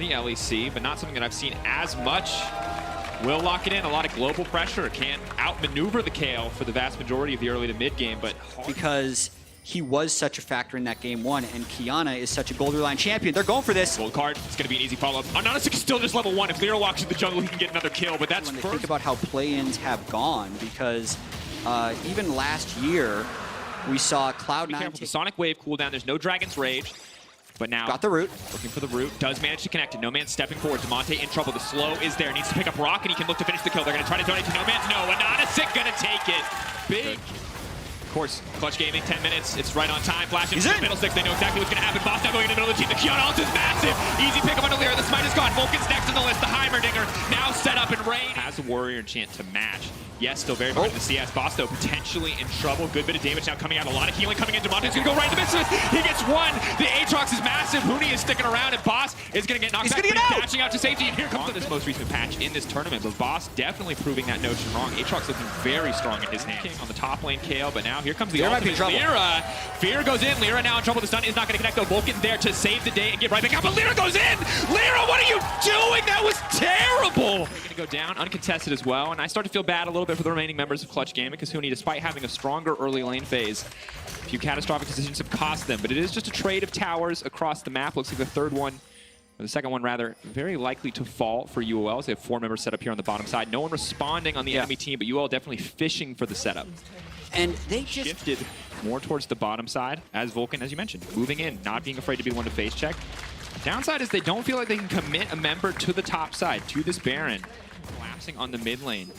the LEC, but not something that I've seen as much. Will lock it in. A lot of global pressure. Can't outmaneuver the KO for the vast majority of the early to mid game, but because he was such a factor in that game one, and Kiana is such a gold line champion. They're going for this. Gold card. It's going to be an easy follow-up. Anonystic is still just level 1. If Lira walks in the jungle, he can get another kill, but that's when they first. think about how play-ins have gone, because even last year, we saw Cloud9 the Sonic Wave cooldown. There's no Dragon's Rage. But now, got the root. Looking for the root. Does manage to connect it. No Man's stepping forward. Demonte in trouble. The slow is there. Needs to pick up Rock, and he can look to finish the kill. They're going to try to donate to No Man's. No, Anonystic going to take it. Big. Of course, Clutch Gaming, 10 minutes. It's right on time. Flashing to the middle sticks. They know exactly what's going to happen. Boss now going in the middle of the team. The Kiana ult is massive. Easy pick up on Lira. The smite is gone. Vulcan's next on the list. The Heimerdinger now set up and raid. Has a Warrior enchant to match. Yes, still very much in the CS. Boss, though, potentially in trouble. Good bit of damage now coming out. A lot of healing coming in. Demonte's going to go right in the midst of it. He gets one. The Aatrox is massive. Huni is sticking around, and Boss is going to get knocked back. He's dashing out to safety, and here comes this most recent patch in this tournament. But Boss definitely proving that notion wrong. Aatrox looking very strong in his hands. On the top lane KO, but now here comes the ultimate. Lira. Fear goes in. Lira now in trouble. The stun is not going to connect, though. Vulcan there to save the day and get right back out, but Lira goes in! Lira, what are you doing? That was terrible! They're going to go down, uncontested as well, and I start to feel bad a little bit for the remaining members of Clutch Gaming, because Huni, despite having a stronger early lane phase, a few catastrophic decisions have cost them, but it is just a trade of towers across the map. Looks like the third one, or the second one rather, very likely to fall for UOL. So they have 4 members set up here on the bottom side. No one responding on the enemy team, but UOL definitely fishing for the setup. And they just shifted more towards the bottom side as Vulcan, as you mentioned, moving in, not being afraid to be the one to face check. Downside is they don't feel like they can commit a member to the top side, to this Baron. Collapsing on the mid lane.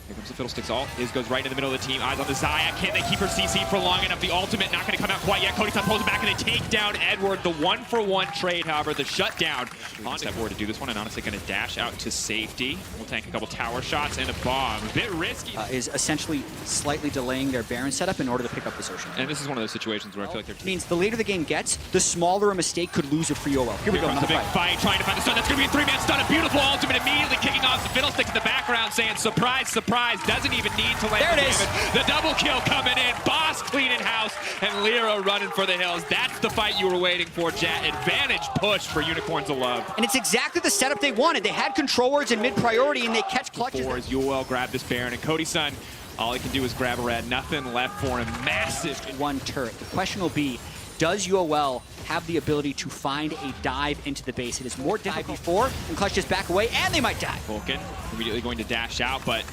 Here comes the Fiddlesticks ult. His goes right in the middle of the team. Eyes on the Xayah. Can they keep her CC for long enough? The ultimate not going to come out quite yet. Cody-san pulls it back and they take down Edward. The 1-for-1 trade, however, the shutdown. On step forward to do this one, and honestly going to dash out to safety. We'll tank a couple tower shots and a bomb. A bit risky. Is essentially slightly delaying their Baron setup in order to pick up this Ocean. And this is one of those situations where I feel like they're... means the later the game gets, the smaller a mistake could lose it for UOL. Here we go. The big fight, trying to find the stun. That's going to be a 3-man stun. A beautiful ultimate immediately kicking off. The Fiddlesticks in the background saying, surprise, surprise. Doesn't even need to land there it is. The double kill coming in. Boss cleaning house. And Lira running for the hills. That's the fight you were waiting for, Jet. Advantage push for Unicorns of Love. And it's exactly the setup they wanted. They had control wards in mid-priority, and they catch clutches. As UOL grab this Baron, and Cody-san, all he can do is grab a red. Nothing left for him. Massive. One turret. The question will be, does UOL have the ability to find a dive into the base? It is more difficult before, and Clutch just back away, and they might die. Vulcan immediately going to dash out, but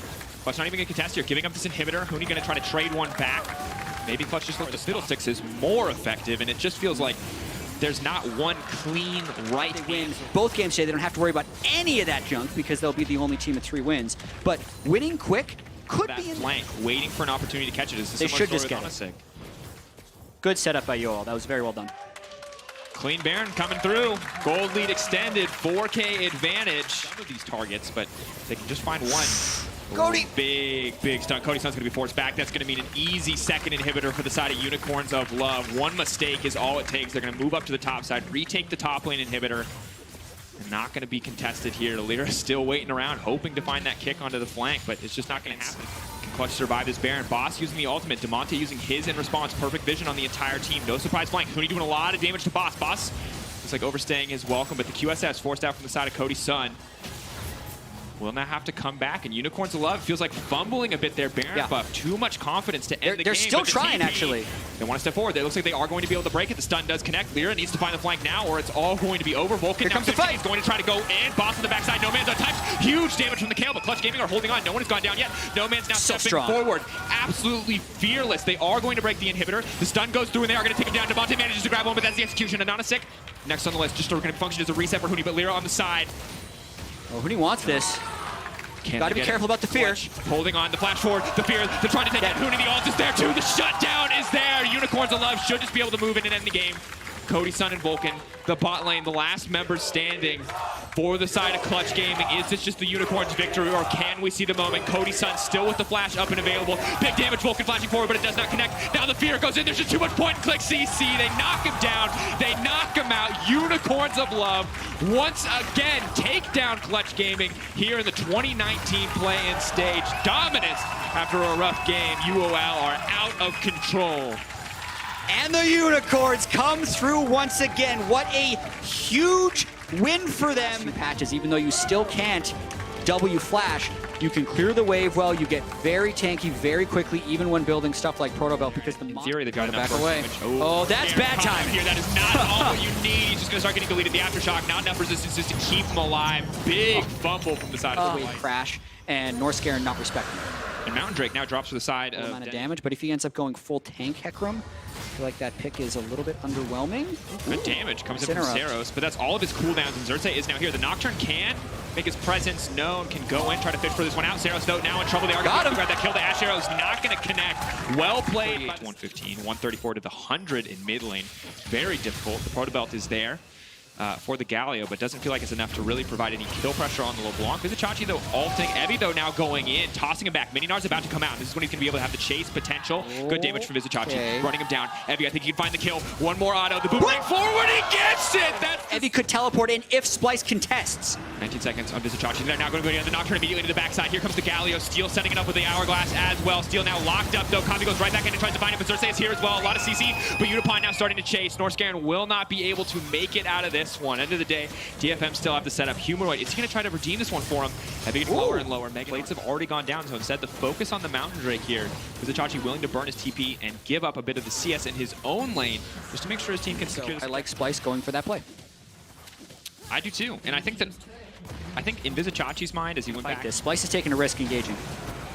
Clutch not even going to contest here. Giving up this inhibitor. Huni going to try to trade one back. Maybe Clutch just looks the Fiddlesticks is more effective, and it just feels like there's not one clean right win. Both games say they don't have to worry about any of that junk because they'll be the only team with 3 wins. But winning quick could be in flank, waiting for an opportunity to catch it. They should just get it. Good setup by UOL. That was very well done. Clean Baron coming through. Gold lead extended. 4K advantage. Some of these targets, but they can just find one. Cody! Big stun. Cody-san's going to be forced back. That's going to mean an easy second inhibitor for the side of Unicorns of Love. One mistake is all it takes. They're going to move up to the top side, retake the top lane inhibitor. Not going to be contested here. Lira still waiting around, hoping to find that kick onto the flank, but it's just not going to happen. Can Clutch survive this Baron? Boss using the ultimate. Demonte using his in response. Perfect vision on the entire team. No surprise flank. Huni doing a lot of damage to Boss. Boss looks like overstaying his welcome, but the QSS forced out from the side of Cody-san. Will now have to come back, and Unicorns of Love feels like fumbling a bit there. Baron buff, too much confidence to end the game. They're still trying, actually. They want to step forward. It looks like they are going to be able to break it. The stun does connect. Lira needs to find the flank now, or it's all going to be over. Vulcan here comes the fight. He's going to try to go in. Boss on the backside. No Man's untouched. Huge damage from the KO, but Clutch Gaming are holding on. No one has gone down yet. No Man's now stepping forward. Absolutely fearless. They are going to break the inhibitor. The stun goes through, and they are going to take him down. Demonte manages to grab one, but that's the execution. Anonystic next on the list. Just going to function as a reset for Huni, but Lira on the side. Oh, Huni wants this. Got to be careful about the fear. Holding on, the flash forward, the fear. They're trying to take that. Huni, the ult is there too. The shutdown is there. Unicorns of Love should just be able to move in and end the game. Cody-san and Vulcan, the bot lane, the last members standing for the side of Clutch Gaming. Is this just the Unicorns' victory, or can we see the moment? Cody-san still with the flash up and available. Big damage, Vulcan flashing forward, but it does not connect. Now the fear goes in. There's just too much point and click CC. They knock him down. They knock him out. Unicorns of Love once again take down Clutch Gaming here in the 2019 play-in stage. Dominance after a rough game. UOL are out of control. And the Unicorns come through once again. What a huge win for them. Patches, even though you still can't W flash, you can clear the wave well. You get very tanky very quickly, even when building stuff like Proto Belt, because the in theory they've got enough back away. Oh, that's bad time here. That is not all you need. He's just gonna start getting deleted. The aftershock, not enough resistance just to keep him alive. Big fumble from the side of the wave crash, and Northscare not respecting it. And Mountain Drake now drops to the side of amount of damage, but if he ends up going full tank Hecarim, I feel like that pick is a little bit underwhelming. Good damage comes in from Saros, but that's all of his cooldowns, and Xerxes is now here. The Nocturne can make his presence known, can go in, try to fish for this one out. Saros, though, now in trouble. They are going to grab that kill. The Ash Arrow is not going to connect. Well played. 115, 134 to the 100 in mid lane. Very difficult. The Proto Belt is there for the Galio, but doesn't feel like it's enough to really provide any kill pressure on the LeBlanc. Vizicachi, though, ulting. Evi, though, now going in, tossing him back. Mininar's about to come out. This is when he's going to be able to have the chase potential. Good damage from Vizicachi. Running him down. Evi, I think he can find the kill. One more auto. The boomerang forward. He gets it! Evi could teleport in if Splice contests. 19 seconds on Vizicachi. They're now going to go down the Nocturne immediately to the backside. Here comes the Galio. Steel setting it up with the Hourglass as well. Steel now locked up, though. Kavi goes right back in and tries to find him, but Xerxes is here as well. A lot of CC, but Unipine now starting to chase. Northscare will not be able to make it out of this one. End of the day, DFM still have to set up Humanoid. Is he going to try to redeem this one for him? Heavy getting lower and lower. Mega Blades have already gone down, so instead the focus on the Mountain Drake here. Vizicachi willing to burn his TP and give up a bit of the CS in his own lane just to make sure his team can secure this. I like Splice going for that play. I do too, and I think in Vizicachi's mind as he went back. Splice is taking a risk engaging.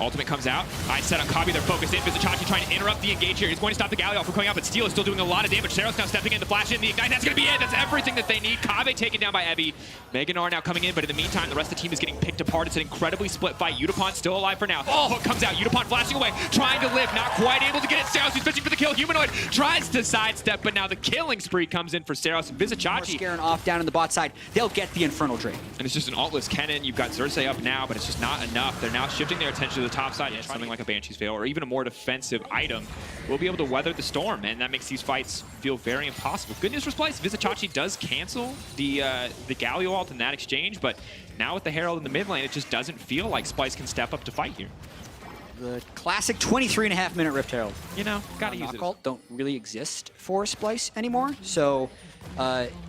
Ultimate comes out. Eyes set on Kabi. They're focused in. Vizicachi trying to interrupt the engage here. He's going to stop the Galio from coming out, but Steel is still doing a lot of damage. Saros now stepping in to flash in the Ignite. That's going to be it. That's everything that they need. Kabe taken down by Evi. Meganar now coming in, but in the meantime, the rest of the team is getting picked apart. It's an incredibly split fight. Utapon still alive for now. Oh, Hook comes out. Utapon flashing away, trying to live. Not quite able to get it. Saros, who's fishing for the kill. Humanoid tries to sidestep, but now the killing spree comes in for Saros and Vizicachi. Scaring off down in the bot side. They'll get the Infernal Drake. And it's just an altless Kennen. You've got Xerxes up now, but it's just not enough. They're now shifting their attention to the top side. Something like a Banshee's Veil or even a more defensive item will be able to weather the storm, and that makes these fights feel very impossible. Good news for Splice, Vizicachi does cancel the Galio ult in that exchange, but now with the Herald in the mid lane, it just doesn't feel like Splice can step up to fight here. The classic 23.5-minute Rift Herald. You know, gotta use it. Ult don't really exist for Splice anymore, so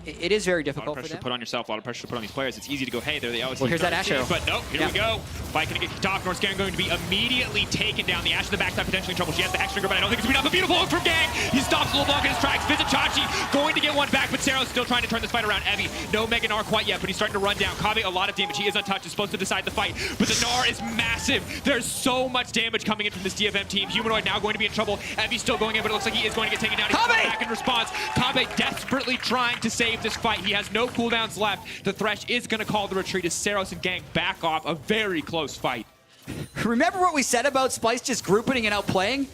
it is very difficult for them. A lot of pressure to put on yourself, a lot of pressure to put on these players. It's easy to go, hey, they're the LSC. Well, here's that Ash Arrow. But nope, here we go. Fight gonna get kicked off. Northscare going to be immediately taken down. The Ash in the backside potentially in trouble. She has the Hex Trigger, but I don't think it's gonna be enough. A beautiful hook from Gang. He stops LeBlanc in his tracks. Vizicachi going to get one back, but Saros still trying to turn this fight around. Evi, no Mega Gnar quite yet, but he's starting to run down. Kabe, a lot of damage. He is untouched. He's supposed to decide the fight, but the Gnar is massive. There's so much damage coming in from this DFM team. Humanoid now going to be in trouble. Evi's still going in, but it looks like he is going to get taken down. He's back in response. Kabe desperately trying to save this fight. He has no cooldowns left. The Thresh is going to call the retreat as Saros and Gang back off. A very close fight. Remember what we said about Splice just grouping and outplaying?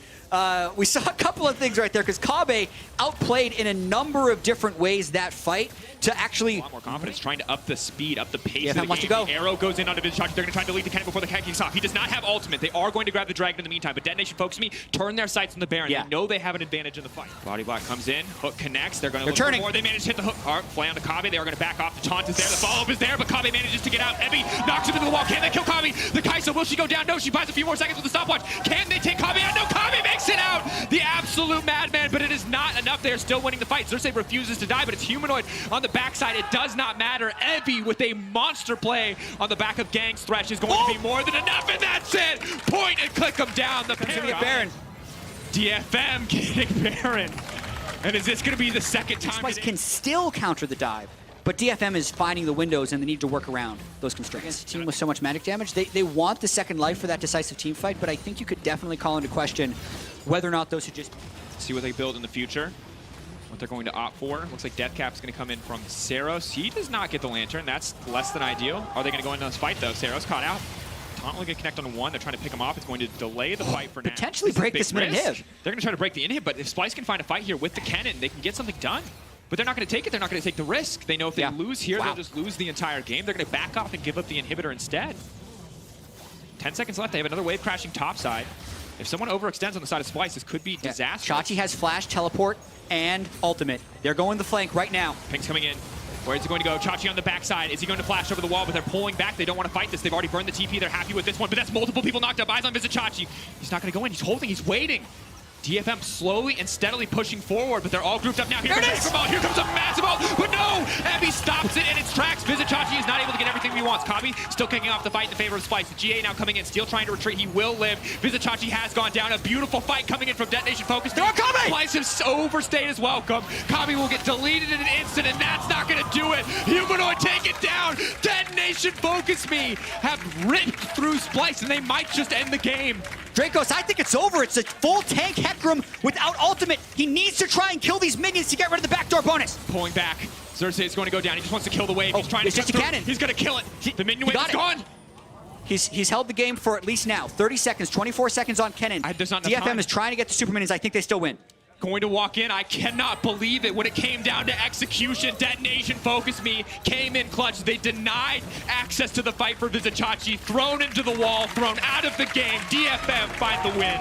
We saw a couple of things right there because Kabe outplayed in a number of different ways that fight to actually... A lot more confidence, trying to up the speed, up the pace of the wants game. To go. The arrow goes in onto Vizicachi. They're going to try to lead the cannon before the cannon kicks off. He does not have ultimate. They are going to grab the Dragon in the meantime, but Detonation focus me, turn their sights on the Baron. They know they have an advantage in the fight. Body block comes in, Hook connects. They're going to look for more. They manage to hit the Hook. All right, play on to Kabe. They are going to back off. The taunt is there. The follow-up is there, but Kabe manages to get out. Evi knocks him into the wall. Can they kill Kabe? The Kai'Sa, will she go down? No, she buys a few more seconds with the stopwatch. Can they take Kabe out? No, Kabe makes it out. The absolute madman, but it is not enough. They are still winning the fight. Xerxes refuses to die, but it's Humanoid on the backside. It does not matter. Evi with a monster play on the back of Gang's Thresh is going to be more than enough, and that's it. Point and click him down. The Baron. DFM getting Baron. And is this going to be the second time? Splice can still counter the dive, but DFM is finding the windows and they need to work around those constraints. Team with so much magic damage, they want the second life for that decisive team fight, but I think you could definitely call into question whether or not those should just... See what they build in the future, what they're going to opt for. Looks like Deathcap's going to come in from Saros. He does not get the Lantern. That's less than ideal. Are they going to go into this fight, though? Saros caught out. Taunt only going to connect on one. They're trying to pick him off. It's going to delay the fight for now. Potentially break this mid-inhib. They're going to try to break the inhib, but if Splice can find a fight here with the cannon, they can get something done. But they're not going to take it. They're not going to take the risk. They know if they lose here, they'll just lose the entire game. They're going to back off and give up the inhibitor instead. 10 seconds left. They have another wave crashing topside. If someone overextends on the side of Splice, this could be disastrous. Chachi has flash, teleport, and ultimate. They're going the flank right now. Pink's coming in. Where is he going to go? Chachi on the backside. Is he going to flash over the wall? But they're pulling back. They don't want to fight this. They've already burned the TP. They're happy with this one. But that's multiple people knocked up. Eyes on Vizicachi. He's not going to go in. He's holding. He's waiting. DFM slowly and steadily pushing forward, but they're all grouped up now. Here comes a massive ult, but no! Abby stops it in its tracks. Vizichachi is not able to get everything he wants. Kabi still kicking off the fight in favor of Spice. The GA now coming in, Steel trying to retreat. He will live. Vizichachi has gone down. A beautiful fight coming in from Detonation Focus. They're coming! Splice has overstayed his welcome. Kabi will get deleted in an instant, and that's not going to do it. Humanoid take it down. Detonation Focus Me have ripped through Splice, and they might just end the game. Dracos, I think it's over. It's a full tank Hecarim without ultimate. He needs to try and kill these minions to get rid of the backdoor bonus. Pulling back. Xerxes is going to go down. He just wants to kill the wave. He's trying to just a cannon. He's going to kill it. The minion wave is gone. He's held the game for at least now 30 seconds, 24 seconds on Kennen. There's not enough DFM time. is trying to get the super minions. I think they still win. Going to walk in. I cannot believe it. When it came down to execution, Detonation Focus Me came in clutch. They denied access to the fight for Vizichachi. Thrown into the wall, thrown out of the game. DFM find the win.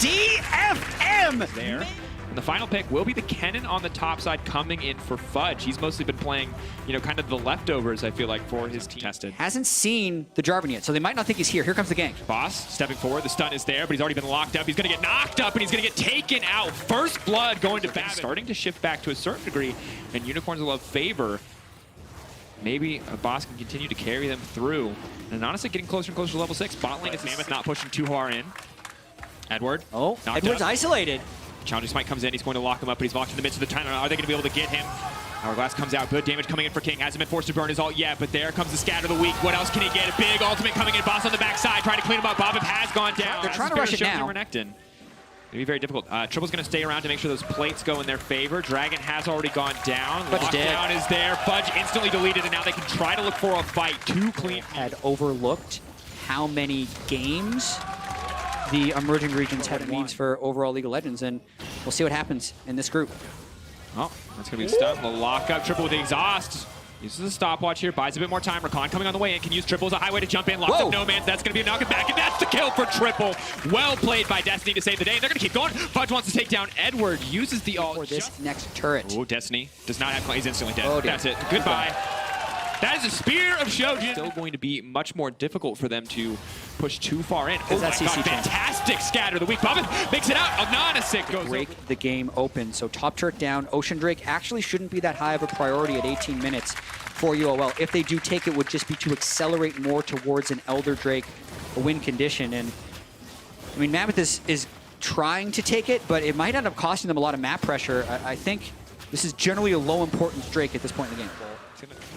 DFM! There. And the final pick will be the Kennen on the top side coming in for Fudge. He's mostly been playing, you know, kind of the leftovers, I feel like, for his team. Tested. Hasn't seen the Jarvan yet, so they might not think he's here. Here comes the gank. Boss stepping forward. The stun is there, but he's already been locked up. He's going to get knocked up, and he's going to get taken out. First blood going to Babbitt. Starting to shift back to a certain degree, and Unicorns will have favor. Maybe a boss can continue to carry them through. And honestly, getting closer and closer to level 6. Bot lane is Mammoth not pushing too far in. Edward. Oh, Edward's isolated. Challenging Smite comes in, he's going to lock him up, but he's locked in the midst of the time. Are they going to be able to get him? Hourglass comes out, good damage coming in for King. Hasn't been forced to burn his ult yet, but there comes the scatter of the week. What else can he get? A big ultimate coming in, boss on the backside, trying to clean him up. Bobbip has gone down. They're trying to rush it now. It'll be very difficult. Triple's going to stay around to make sure those plates go in their favor. Dragon has already gone down. Lockdown is there. Fudge instantly deleted, and now they can try to look for a fight. Too clean. Had overlooked how many games the emerging regions had means for overall League of Legends, and we'll see what happens in this group. Oh, that's going to be a stun. The lockup, Triple with the exhaust. Uses a stopwatch here, buys a bit more time. Rakan coming on the way in, can use Triple as a highway to jump in. Locks up No Man's, that's going to be a knock back, and that's the kill for Triple. Well played by Destiny to save the day, and they're going to keep going. Fudge wants to take down Edward, uses the ult. For this next turret. Oh, Destiny does not have, he's instantly dead. Oh, that's it, goodbye. That is a Spear of Shojin. Still going to be much more difficult for them to push too far in. Oh my God, fantastic scatter the week. Bobbin makes it out. Anonasik goes break the game open. So top turret down. Ocean Drake actually shouldn't be that high of a priority at 18 minutes for UOL. If they do take it, would just be to accelerate more towards an Elder Drake win condition. And I mean, Mammoth is trying to take it, but it might end up costing them a lot of map pressure. I think this is generally a low importance Drake at this point in the game.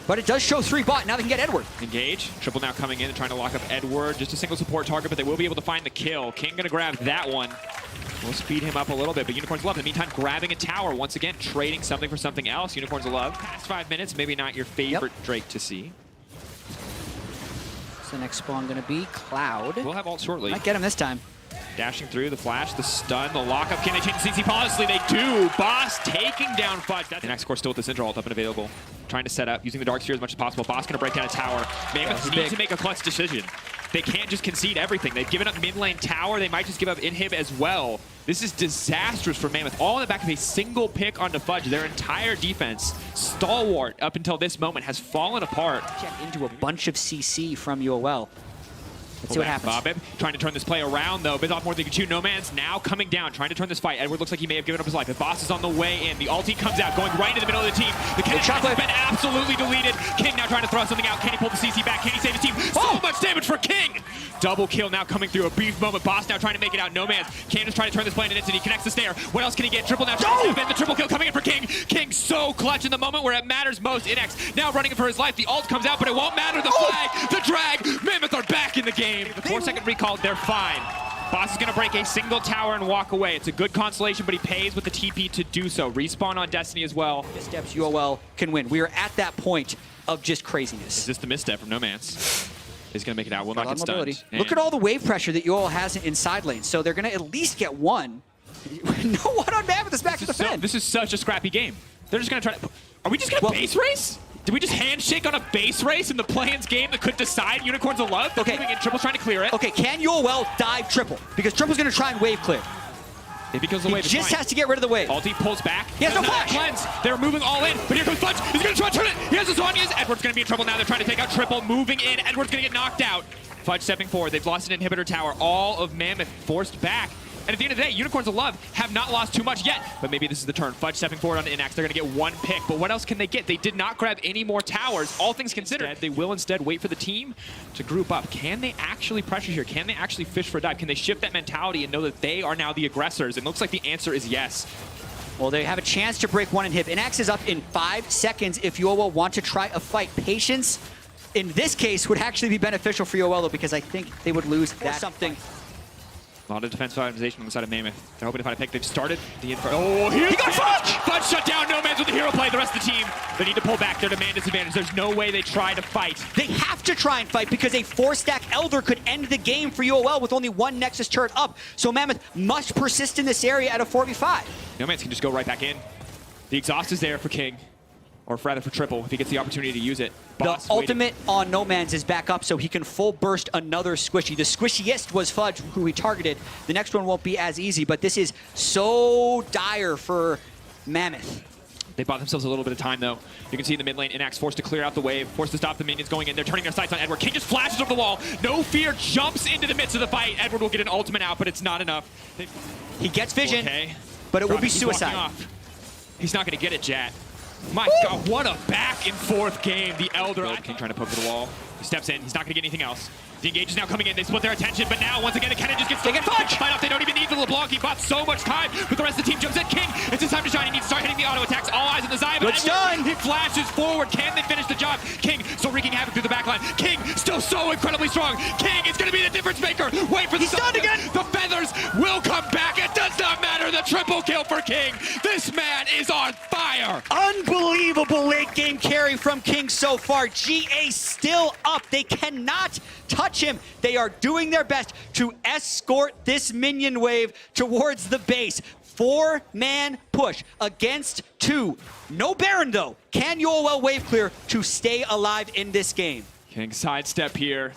But it does show 3 bot. Now they can get Edward. Engage. Triple now coming in and trying to lock up Edward. Just a single support target, but they will be able to find the kill. King going to grab that one. We'll speed him up a little bit, but Unicorns love. In the meantime, grabbing a tower. Once again, trading something for something else. Unicorns love. Past 5 minutes, maybe not your favorite Drake to see. So the next spawn going to be Cloud. We'll have ult shortly. Might get him this time. Dashing through, the flash, the stun, the lockup. Can they change the CC policy? They do. Boss taking down Fudge. The next core still with the Syndra ult up and available. Trying to set up, using the Dark Sphere as much as possible. Boss going to break down a tower. Mammoth needs to make a clutch decision. They can't just concede everything. They've given up mid lane tower. They might just give up inhib as well. This is disastrous for Mammoth. All in the back of a single pick onto Fudge. Their entire defense, stalwart up until this moment, has fallen apart. Check into a bunch of CC from UOL. Let's see what happens. Bobbip trying to turn this play around, though. Bit off more than he can chew. No Man's now coming down, trying to turn this fight. Edward looks like he may have given up his life. The boss is on the way in. The ulti comes out, going right into the middle of the team. The cannon has been absolutely deleted. King now trying to throw something out. Can he pull the CC back? Can he save his team? So much damage for King! Double kill now coming through. A brief moment. Boss now trying to make it out. No Man's. Canon's trying to turn this play in an instant. He connects the snare. What else can he get? Triple now trying to step in. The triple kill coming in for King. King so clutch in the moment where it matters most. Inex now running for his life. The ult comes out, but it won't matter. The flag, the drag. Mammoth are back in the game. The 4-second recall, they're fine. Boss is going to break a single tower and walk away. It's a good consolation, but he pays with the TP to do so. Respawn on Destiny as well. Missteps, UOL can win. We are at that point of just craziness. Is this the misstep from No Man's? He's going to make it out. Will not get stunned. Look at all the wave pressure that UOL has in side lane. So they're going to at least get one. No one on Mammoth is back to defend. This is such a scrappy game. They're just going to try to... Are we just going to base race? Did we just handshake on a base race in the play-ins game that could decide Unicorns of Love? Okay. Moving in, Triple's trying to clear it. Okay, can UOL dive Triple? Because Triple's going to try and wave clear. Because the wave he just has to get rid of the wave. Ulti pulls back. He has no flash. Cleanse. They're moving all in, but here comes Fudge. He's going to try to turn it. He has his Zhonya's. Edward's going to be in trouble now. They're trying to take out Triple. Moving in. Edward's going to get knocked out. Fudge stepping forward. They've lost an inhibitor tower. All of Mammoth forced back. And at the end of the day, Unicorns of Love have not lost too much yet. But maybe this is the turn. Fudge stepping forward on Inax. They're going to get one pick. But what else can they get? They did not grab any more towers, all things considered. They will instead wait for the team to group up. Can they actually pressure here? Can they actually fish for a dive? Can they shift that mentality and know that they are now the aggressors? It looks like the answer is yes. Well, they have a chance to break one and hit. Inax is up in 5 seconds if Yoel want to try a fight. Patience, in this case, would actually be beneficial for Yoel, because I think they would lose that something. A lot of defensive optimization on the side of Mammoth. They're hoping to find a pick. They've started the info. Oh, he got Fudge! Fudge shut down. No Man's with the hero play. The rest of the team, they need to pull back. Their demand disadvantage. There's no way they try to fight. They have to try and fight, because a 4-stack Elder could end the game for UOL with only one Nexus turret up. So Mammoth must persist in this area at a 4v5. No Man's can just go right back in. The exhaust is there for King. Or rather for Triple, if he gets the opportunity to use it. Boss the ultimate on No Man's is back up, so he can full burst another squishy. The squishiest was Fudge, who he targeted. The next one won't be as easy, but this is so dire for Mammoth. They bought themselves a little bit of time, though. You can see in the mid lane, Inax forced to clear out the wave, forced to stop the minions going in. They're turning their sights on Edward. King just flashes over the wall. No fear, jumps into the midst of the fight. Edward will get an ultimate out, but it's not enough. He gets vision, okay. But it will be suicide. He's not going to get it, Jat. My God, what a back and forth game. The Elder. King trying to poke to the wall. He steps in. He's not going to get anything else. The engage is now coming in. They split their attention, but now, once again, Kennan just gets taken. Fudge! Fight off. They don't even need the LeBlanc. He bought so much time, but the rest of the team jumps in. King, it's his time to shine. He needs to start hitting the auto attacks. All eyes on the Zion. Good stun. He flashes forward. Can they finish the job? King still wreaking havoc through the backline. King still so incredibly strong. King is going to be the difference maker. Wait for the stun again. The feathers will come back. It does not matter. The triple kill for King. This man is on fire. Unbelievable late game carry from King so far. GA still up. They cannot touch him. They are doing their best to escort this minion wave towards the base. 4-man push against 2. No Baron, though. Can Yoel wave clear to stay alive in this game? King sidestep here.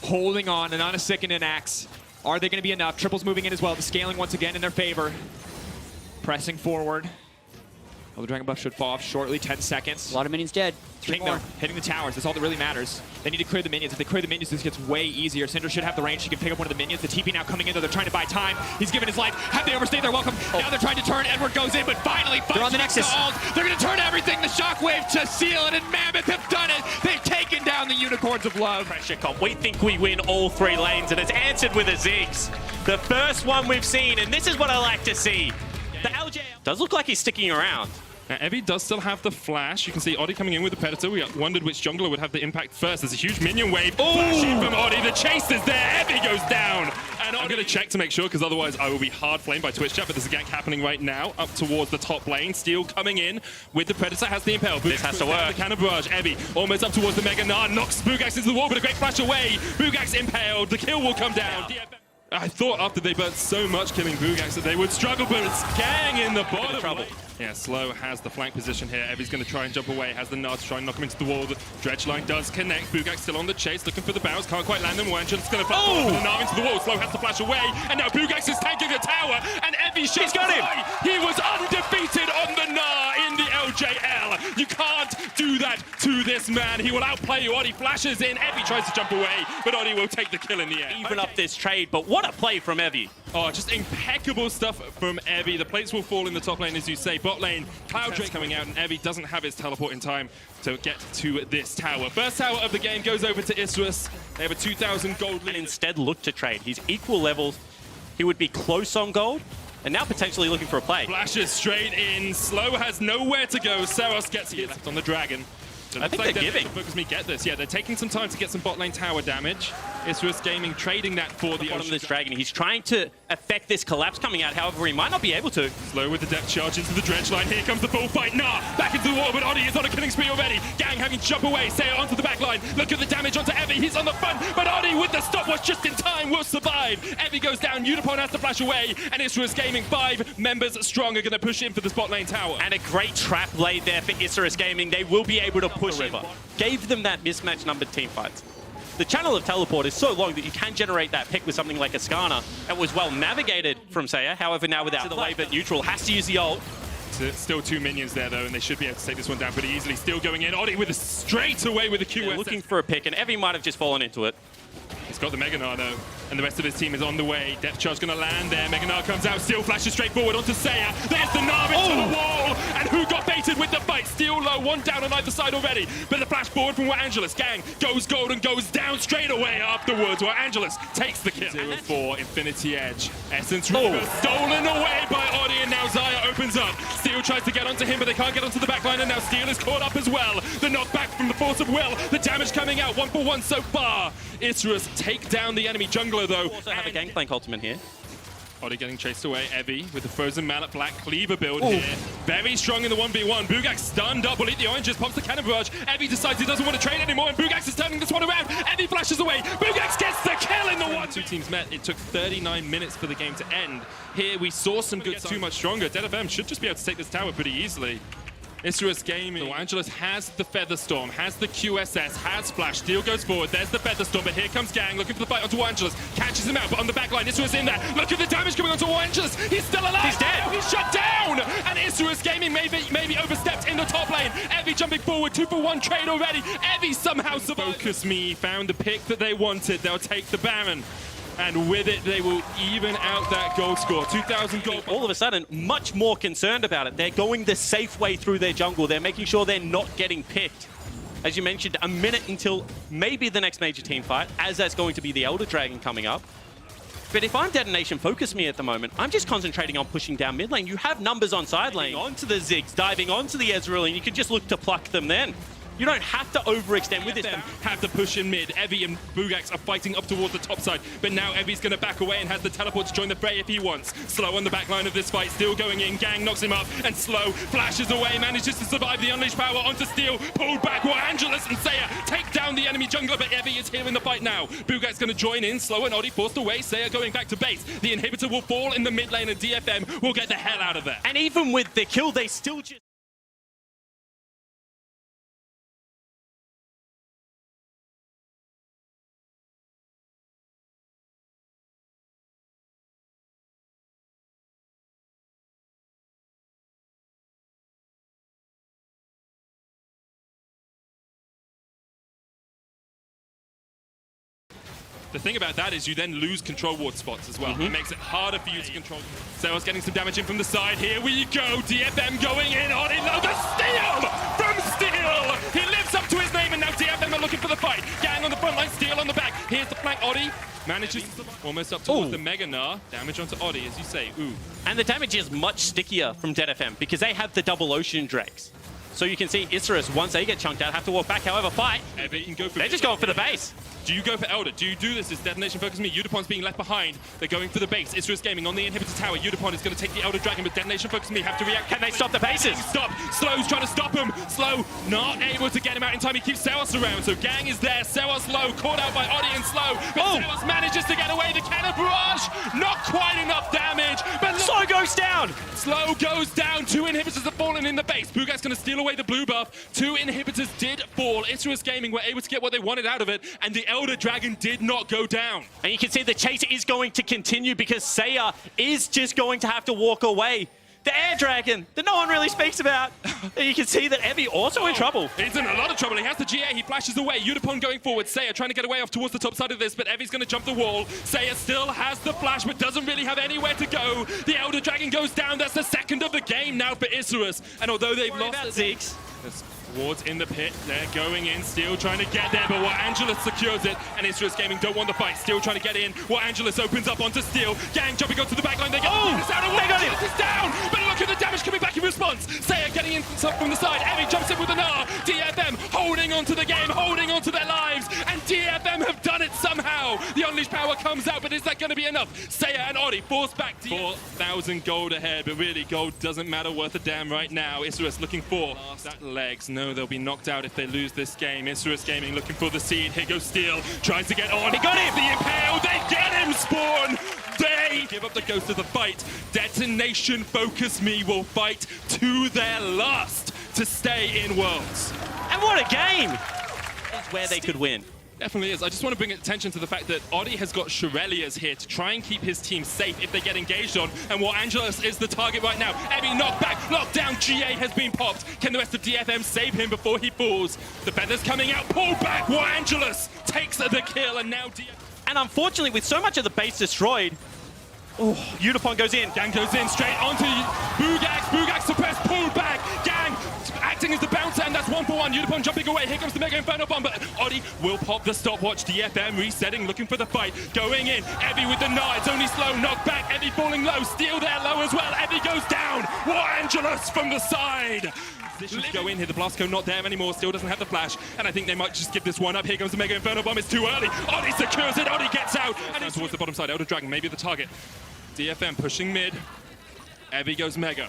Holding on and on a second Inax. Are they going to be enough? Triple's moving in as well. The scaling once again in their favor. Pressing forward. Well, the Dragon buff should fall off shortly. 10 seconds. A lot of minions dead. King, though, hitting the towers. That's all that really matters. They need to clear the minions. If they clear the minions, this gets way easier. Syndra should have the range. She can pick up one of the minions. The TP now coming in, though. They're trying to buy time. He's given his life. Have they overstayed their welcome? Now they're trying to turn. Edward goes in, but finally, they're on the Nexus. They're going to turn everything. The shockwave to seal it, and Mammoth have done it. They've taken down the Unicorns of Love. Pressure comp. We think we win all 3 lanes, and it's answered with a Ziggs. The first one we've seen, and this is what I like to see. The LJ does look like he's sticking around. Now, Evie does still have the flash. You can see Oddie coming in with the Predator. We wondered which jungler would have the impact first. There's a huge minion wave. Flashing from Oddie. The chase is there. Evie goes down. And I'm going to check to make sure, because otherwise I will be hard flamed by Twitch chat. But there's a gank happening right now up towards the top lane. Steel coming in with the Predator. Has the impale. This has to work. The cannon barrage. Evie almost up towards the Mega Nard. Knocks Boogax into the wall, but a great flash away. Boogax impaled. The kill will come down. I thought after they burnt so much killing Boogax that they would struggle, but it's gang in the bottom. Trouble. Yeah, Slow has the flank position here. Evie's going to try and jump away. Has the nod to try and knock him into the wall. The dredge line does connect. Boogax still on the chase, looking for the bounce. Can't quite land them. Wanchon's going to flash the Nard into the wall. Slow has to flash away. And now Boogax is tanking the tower. And Evie, she's got him. He was undefeated on the Nard in the LJL. You can't do that to this man. He will outplay you. Oddie flashes in. Evie tries to jump away, but Oddie will take the kill in the air. Even up this trade, but what a play from Evie. Oh, just impeccable stuff from Evie. The plates will fall in the top lane, as you say. Bot lane, Cloud Drake coming out, and Evie doesn't have his teleport in time to get to this tower. First tower of the game goes over to Isrus. They have a 2,000 gold lead. And instead look to trade. He's equal levels. He would be close on gold, and now potentially looking for a play. Flashes straight in. Slow has nowhere to go. Seros gets hit left on the dragon. So I think they're giving. Focus me, get this. Yeah, they're taking some time to get some bot lane tower damage. Isrus Gaming trading that for the bottom of this dragon. He's trying to affect this collapse coming out. However, he might not be able to. Slow with the depth charge into the dredge line. Here comes the full fight. Nah, back into the wall, but Oddie is on a killing spree already. Gang having to jump away. Sayer onto the back line. Look at the damage onto Evie. He's on the front, but Oddie with the stopwatch just in time will survive. Evie goes down. Unicorn has to flash away, and Isrus Gaming 5 members strong are going to push in for the spot lane tower. And a great trap laid there for Isrus Gaming. They will be able to push in. Gave them that mismatch numbered team fights. The channel of teleport is so long that you can generate that pick with something like a Skana. That was well navigated from Sayer. However, now without the wave at neutral, has to use the ult. Still 2 minions there, though, and they should be able to take this one down pretty easily. Still going in. Oddie with a straight away with a QS. Looking for a pick, and Evie might have just fallen into it. He's got the Mega Gnar though, and the rest of his team is on the way. Depth charge gonna land there. Mega Gnar comes out, Steel flashes straight forward onto Seiya. There's the Gnar into the wall, and who got baited with the fight? Steel low, one down on either side already. But the flash forward from Angelus. Gang goes gold and goes down straight away afterwards. Angelus takes the kill. 0-4, Infinity Edge. Essence River stolen away by Audi, and now Xayah opens up. Steel tries to get onto him, but they can't get onto the backline, and now Steel is caught up as well. The knockback from the force of will. The damage coming out, 1-for-1 so far. Isrus take down the enemy jungler though. Also have a Gangplank ultimate here. Audi getting chased away. Evie with the frozen mallet black cleaver build here. Very strong in the 1v1. Bugak stunned up. Will eat the oranges. Pops the cannon barrage. Evie decides he doesn't want to trade anymore, and Bugax is turning this one around. Evie flashes away. Bugax gets the kill in the one. Two teams met. It took 39 minutes for the game to end. Here we saw some good too much stronger. DeadFM should just be able to take this tower pretty easily. Isrus Gaming. Angelus has the Featherstorm, has the QSS, has Flash. Steel goes forward. There's the Featherstorm, but here comes Gang looking for the fight onto Angelus. Catches him out, but on the back line, Isrus in there. Look at the damage coming onto Angelus. He's still alive. He's dead. Oh, he's shut down. And Isrus Gaming maybe overstepped in the top lane. Evie jumping forward, 2-for-1 trade already. Evie somehow survived. Focus Me found the pick that they wanted. They'll take the Baron. And with it, they will even out that goal score. 2,000 gold. All of a sudden, much more concerned about it. They're going the safe way through their jungle. They're making sure they're not getting picked. As you mentioned, a minute until maybe the next major team fight, as that's going to be the Elder Dragon coming up. But if I'm Detonation Focus Me at the moment, I'm just concentrating on pushing down mid lane. You have numbers on side lane. Onto the Ziggs, diving onto the Ezreal, and you can just look to pluck them then. You don't have to overextend with this. Have to push in mid. Evie and Bugax are fighting up towards the top side, but now Evie's going to back away and has the teleport to join the fray if he wants. Slow on the back line of this fight, Steel going in. Gang knocks him up, and Slow flashes away, manages to survive the unleashed power onto Steel. Pulled back while Angelus and Seiya take down the enemy jungler, but Evie is here in the fight now. Bugax going to join in. Slow and Audi forced away. Seiya going back to base. The inhibitor will fall in the mid lane, and DFM will get the hell out of there. And even with the kill, they still just... The thing about that is you then lose control ward spots as well. It makes it harder for you to control. Seiya's getting some damage in from the side. Here we go. DFM going in on it. The steal from Steel. He lives up to his name, and now DFM are looking for the fight. Gang on the front line, Steel on the back. Here's the flank. Audi manages almost up towards the Mega Gnar. Damage onto Audi, as you say. And the damage is much stickier from DeadFM because they have the double Ocean Drakes. So you can see Isrus, once they get chunked out, have to walk back. However, fight. Evie can go for They're just going for the base. Do you go for Elder? Do you do this? Is Detonation Focus Me? Udipon's being left behind. They're going for the base. Isrus Gaming on the inhibitor tower. Udipon is going to take the Elder Dragon, but Detonation Focus Me have to react. Can they stop the bases? Stop. Slow's trying to stop him. Slow not able to get him out in time. He keeps Sewas around, so Gang is there. Sewas low, caught out by Audi and Slow. But Sewas manages to get away. The cannon barrage, not quite enough damage. But Slow goes down. Slow goes down. 2 inhibitors have fallen in the base. Bugat's going to steal away the blue buff. 2 inhibitors did fall. Isrus Gaming were able to get what they wanted out of it, and the Elder Dragon did not go down. And you can see the chase is going to continue because Seiya is just going to have to walk away. The Air Dragon that no one really speaks about. And you can see that Evie also in trouble. He's in a lot of trouble. He has the GA. He flashes away. Udipon going forward. Seiya trying to get away off towards the top side of this, but Evie's going to jump the wall. Seiya still has the flash, but doesn't really have anywhere to go. The Elder Dragon goes down. That's the second of the game now for Isrus. And although they've lost... Ziggs. Wards in the pit, they're going in, Steel trying to get there, but Angelus secures it, and Isrus Gaming don't want the fight. Steel trying to get in, Angelus opens up onto Steel. Gang jumping onto the back line, they get the out, and they got it. Is down, but look at the damage coming back in response. Seiya getting in from the side, Evie jumps in with an R. DFM holding onto the game, holding onto their lives, and DFM have done it somehow. The Unleashed power comes out, but is that going to be enough? Seiya and Audi force back 4,000 gold ahead, but really gold doesn't matter worth a damn right now. Isrus looking for that legs. No, they'll be knocked out if they lose this game. Isrus Gaming looking for the seed. Here goes Steel. Tries to get on. He got him! The Impale! They get him, Spawn! They give up the ghost of the fight. Detonation Focus Me will fight to their last to stay in Worlds. And what a game! It's where they could win. Definitely is. I just want to bring attention to the fact that Audi has got Shirelias here to try and keep his team safe if they get engaged on, and Angelus is the target right now. Evie knocked back, lockdown, GA has been popped. Can the rest of DFM save him before he falls? The feathers coming out, pulled back, Angelus takes the kill, and now DFM... And unfortunately, with so much of the base destroyed, Unipon goes in. Gang goes in straight onto Bugax. Bugax suppressed, pulled back. Gang acting as the bouncer, and that's 1-for-1. Unipon jumping away. Here comes the Mega Inferno Bomb, but Oddie will pop the stopwatch. DFM resetting, looking for the fight. Going in. Evie with the knives, only slow. Knock back. Evie falling low. Steal there low as well. Evie goes down. War Angelus from the side. Go in here, the blast cone not there anymore, still doesn't have the flash, and I think they might just give this one up. Here comes the Mega Inferno Bomb, it's too early. Oddie secures it, Oddie gets out, and he's towards the bottom side. Elder Dragon, maybe the target. DFM pushing mid. Evie goes Mega.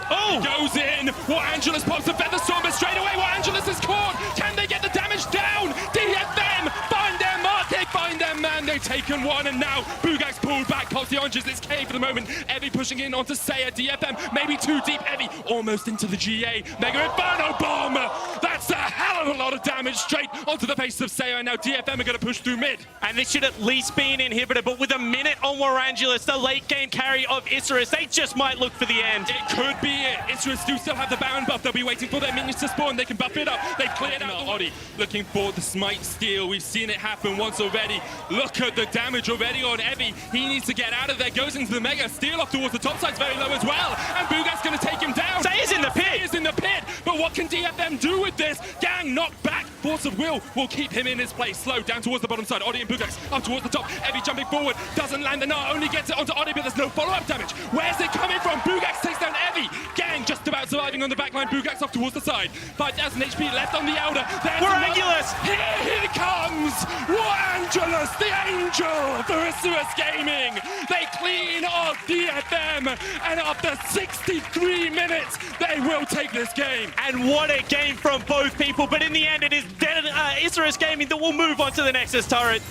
Oh! Goes in! War Angelus pops the Feather Storm, but straight away War Angelus is caught! Can they get the damage down? DFM! Find their mark, they find their man, they've taken one, and now Bugax pulled back, pops the oranges, it's K for the moment. Evie pushing in onto Saya, DFM maybe too deep, Evie almost into the GA. Mega Inferno Bomb! That's a hell of a lot of damage straight onto the face of Saya, and now DFM are going to push through mid. And this should at least be an inhibitor, but with a minute on War Angelus, the late game carry of Isurus, they just might look for the end. It could be it. Isurus do still have the Baron buff. They'll be waiting for their minions to spawn. They can buff it up. They've cleared out the Oddie. Looking for the smite steal. We've seen it happen once already. Look at the damage already on Evie. He needs to get out of there. Goes into the Mega. Steal off towards the top side's very low as well. And Bugat's going to take him down. Saya's in the pit. Saya's in the pit. But what can DFM do with this? Gang knocked back. Force of will keep him in his place. Slow down towards the bottom side. Oddie and Bugax up towards the top. Evie jumping forward. Doesn't land the Gnar. Only gets it onto Oddie, but there's no follow-up damage. Where's it coming from? Bugax takes down Evie. Gang just about surviving on the backline. Bugax off towards the side. 5,000 HP left on the Elder. There's War Angelus! Here he comes! War Angelus, the angel for Isurus Gaming. They clean off DFM, and after 63 minutes, they will take this game. And what a game from both people, but in the end, it is Isurus Gaming that will move on to the Nexus turret.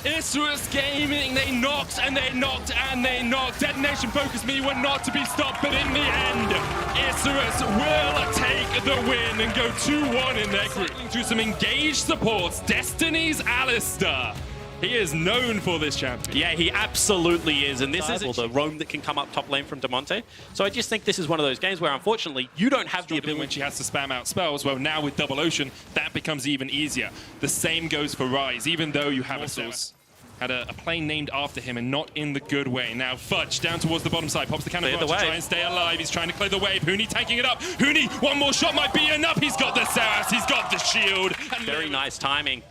Isurus Gaming, they knocked and they knocked and they knocked. Detonation Focus Me were not to be stopped, but in the end, Isurus will take the win and go 2-1 in their group. Through some engaged supports, Destiny's Alistair. He is known for this champion. Yeah, he absolutely is, and this is the roam that can come up top lane from Damonte. So I just think this is one of those games where, unfortunately, you don't have the ability. When she has to spam out spells, well, now with Double Ocean, that becomes even easier. The same goes for Ryze, even though you have a source. Had a plane named after him, and not in the good way. Now Fudge down towards the bottom side, pops the cannon to try and stay alive. He's trying to clear the wave. Huni tanking it up. Huni, one more shot might be enough. He's got the Saras, he's got the shield. And very nice timing.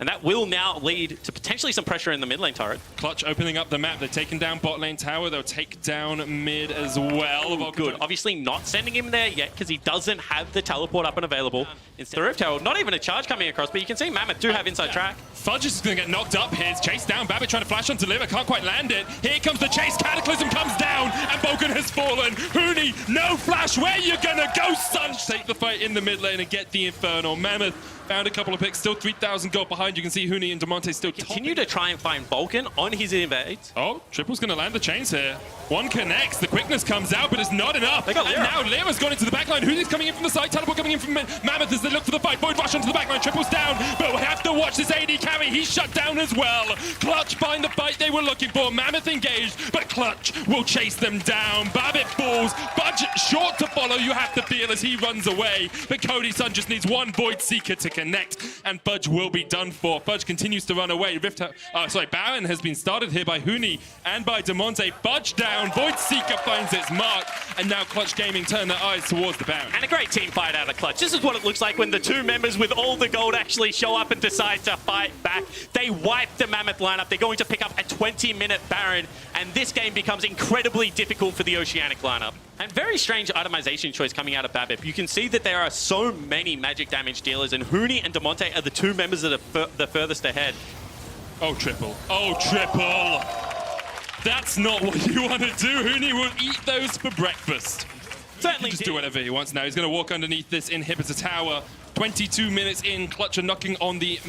And that will now lead to potentially some pressure in the mid lane turret. Clutch opening up the map. They're taking down bot lane tower. They'll take down mid as well. Oh, good. Obviously not sending him there yet because he doesn't have the teleport up and available. Instead of Rift Herald, not even a charge coming across, but you can see Mammoth do have inside track. Fudge is going to get knocked up here. It's chased down. Babbitt trying to flash on Deliver. Can't quite land it. Here comes the chase. Cataclysm comes down, and Vulcan has fallen. Huni, no flash. Where you going to go, son? Take the fight in the mid lane and get the Infernal. Mammoth found a couple of picks. Still 3,000 gold behind. You can see Huni and Damonte still continue to try and find Vulcan on his invades. Oh, Triple's going to land the chains here. One connects. The quickness comes out, but it's not enough. They got Lyra. And now Lyra's gone into the backline. Huni's coming in from the side. Teleport coming in from Mammoth as they look for the fight. Void rush onto the backline. Triple's down, but we have to watch this AD carry. He's shut down as well. Clutch find the fight they were looking for. Mammoth engaged, but Clutch will chase them down. Babbitt falls. Fudge short to follow. You have to feel as he runs away. But Cody's son just needs one Void Seeker to connect, and Fudge will be done for. Fudge continues to run away. Baron has been started here by Huni and by Damonte. Fudge down. Void Seeker finds its mark, and now Clutch Gaming turn their eyes towards the Baron. And a great team fight out of Clutch. This is what it looks like when the two members with all the gold actually show up and decide to fight back. They wipe the Mammoth lineup. They're going to pick up a 20-minute Baron, and this game becomes incredibly difficult for the Oceanic lineup. And very strange itemization choice coming out of Babip. You can see that there are so many magic damage dealers, and Huni and Damonte are the two members that are the furthest ahead. Oh, Triple. Oh, Triple. That's not what you want to do. Huni will eat those for breakfast. Certainly Just do whatever he wants now. He's going to walk underneath this inhibitor tower. 22 minutes in, Clutch are knocking on the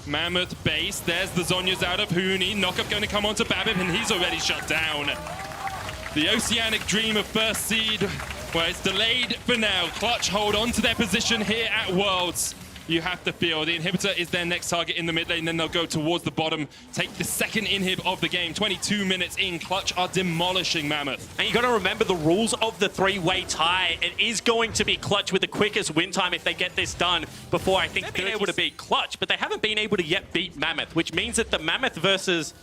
Mammoth base. There's the Zhonya's out of Huni. Knockup going to come onto Babip, and he's already shut down. The Oceanic dream of first seed, well, it's delayed for now. Clutch hold on to their position here at Worlds. you have to feel. The inhibitor is their next target in the mid lane, then they'll go towards the bottom, take the second inhib of the game. 22 minutes in, Clutch are demolishing Mammoth. And you got to remember the rules of the three-way tie. It is going to be Clutch with the quickest win time if they get this done before, I think, they've been able to beat Clutch, but they haven't been able to yet beat Mammoth, which means that the Mammoth versus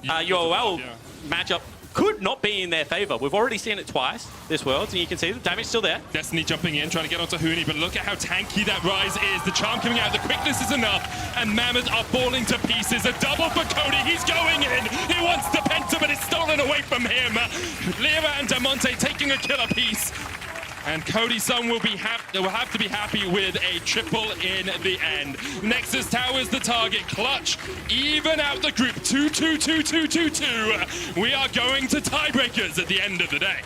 UOL matchup could not be in their favor. We've already seen it twice this Worlds, and you can see the damage still there. Destiny jumping in, trying to get onto Huni, but look at how tanky that Rise is. The charm coming out, the quickness is enough, and Mammoth are falling to pieces. A double for Cody, he's going in. He wants the Penta, but it's stolen away from him. Lyra and Damonte taking a killer piece. And Cody Sun will have to be happy with a triple in the end. Nexus Tower's the target. Clutch even out the group. 2-2-2-2-2-2-2. We are going to tiebreakers at the end of the day.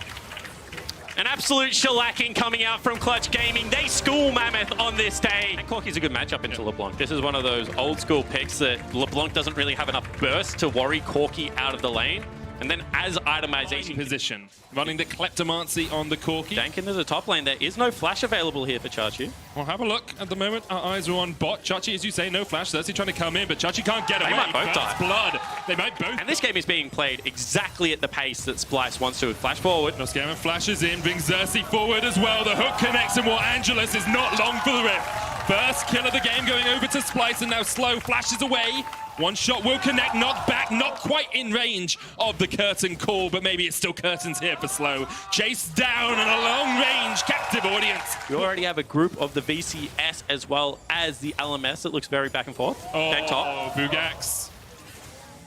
An absolute shellacking coming out from Clutch Gaming. They school Mammoth on this day. And Corky's a good matchup into LeBlanc. This is one of those old school picks that LeBlanc doesn't really have enough burst to worry Corky out of the lane. And then as itemization position, running the Kleptomancy on the Corky. Dank into the top lane. There is no flash available here for Chachi. Well, have a look. At the moment, our eyes are on bot. Chachi, as you say, no flash. Cersei trying to come in, but Chachi can't get away. They might both die. Blood. They might both. And this game is being played exactly at the pace that Splice wants to. Flash forward. Noscaman flashes in, brings Cersei forward as well. The hook connects, and War Angelus is not long for the rip. First kill of the game going over to Splice, and now Slow flashes away. One shot will connect, knocked back, not quite in range of the curtain call, but maybe it's still curtains here for Slow. Chased down and a long-range captive audience. We already have a group of the VCS as well as the LMS. It looks very back and forth. Back top. Bugax.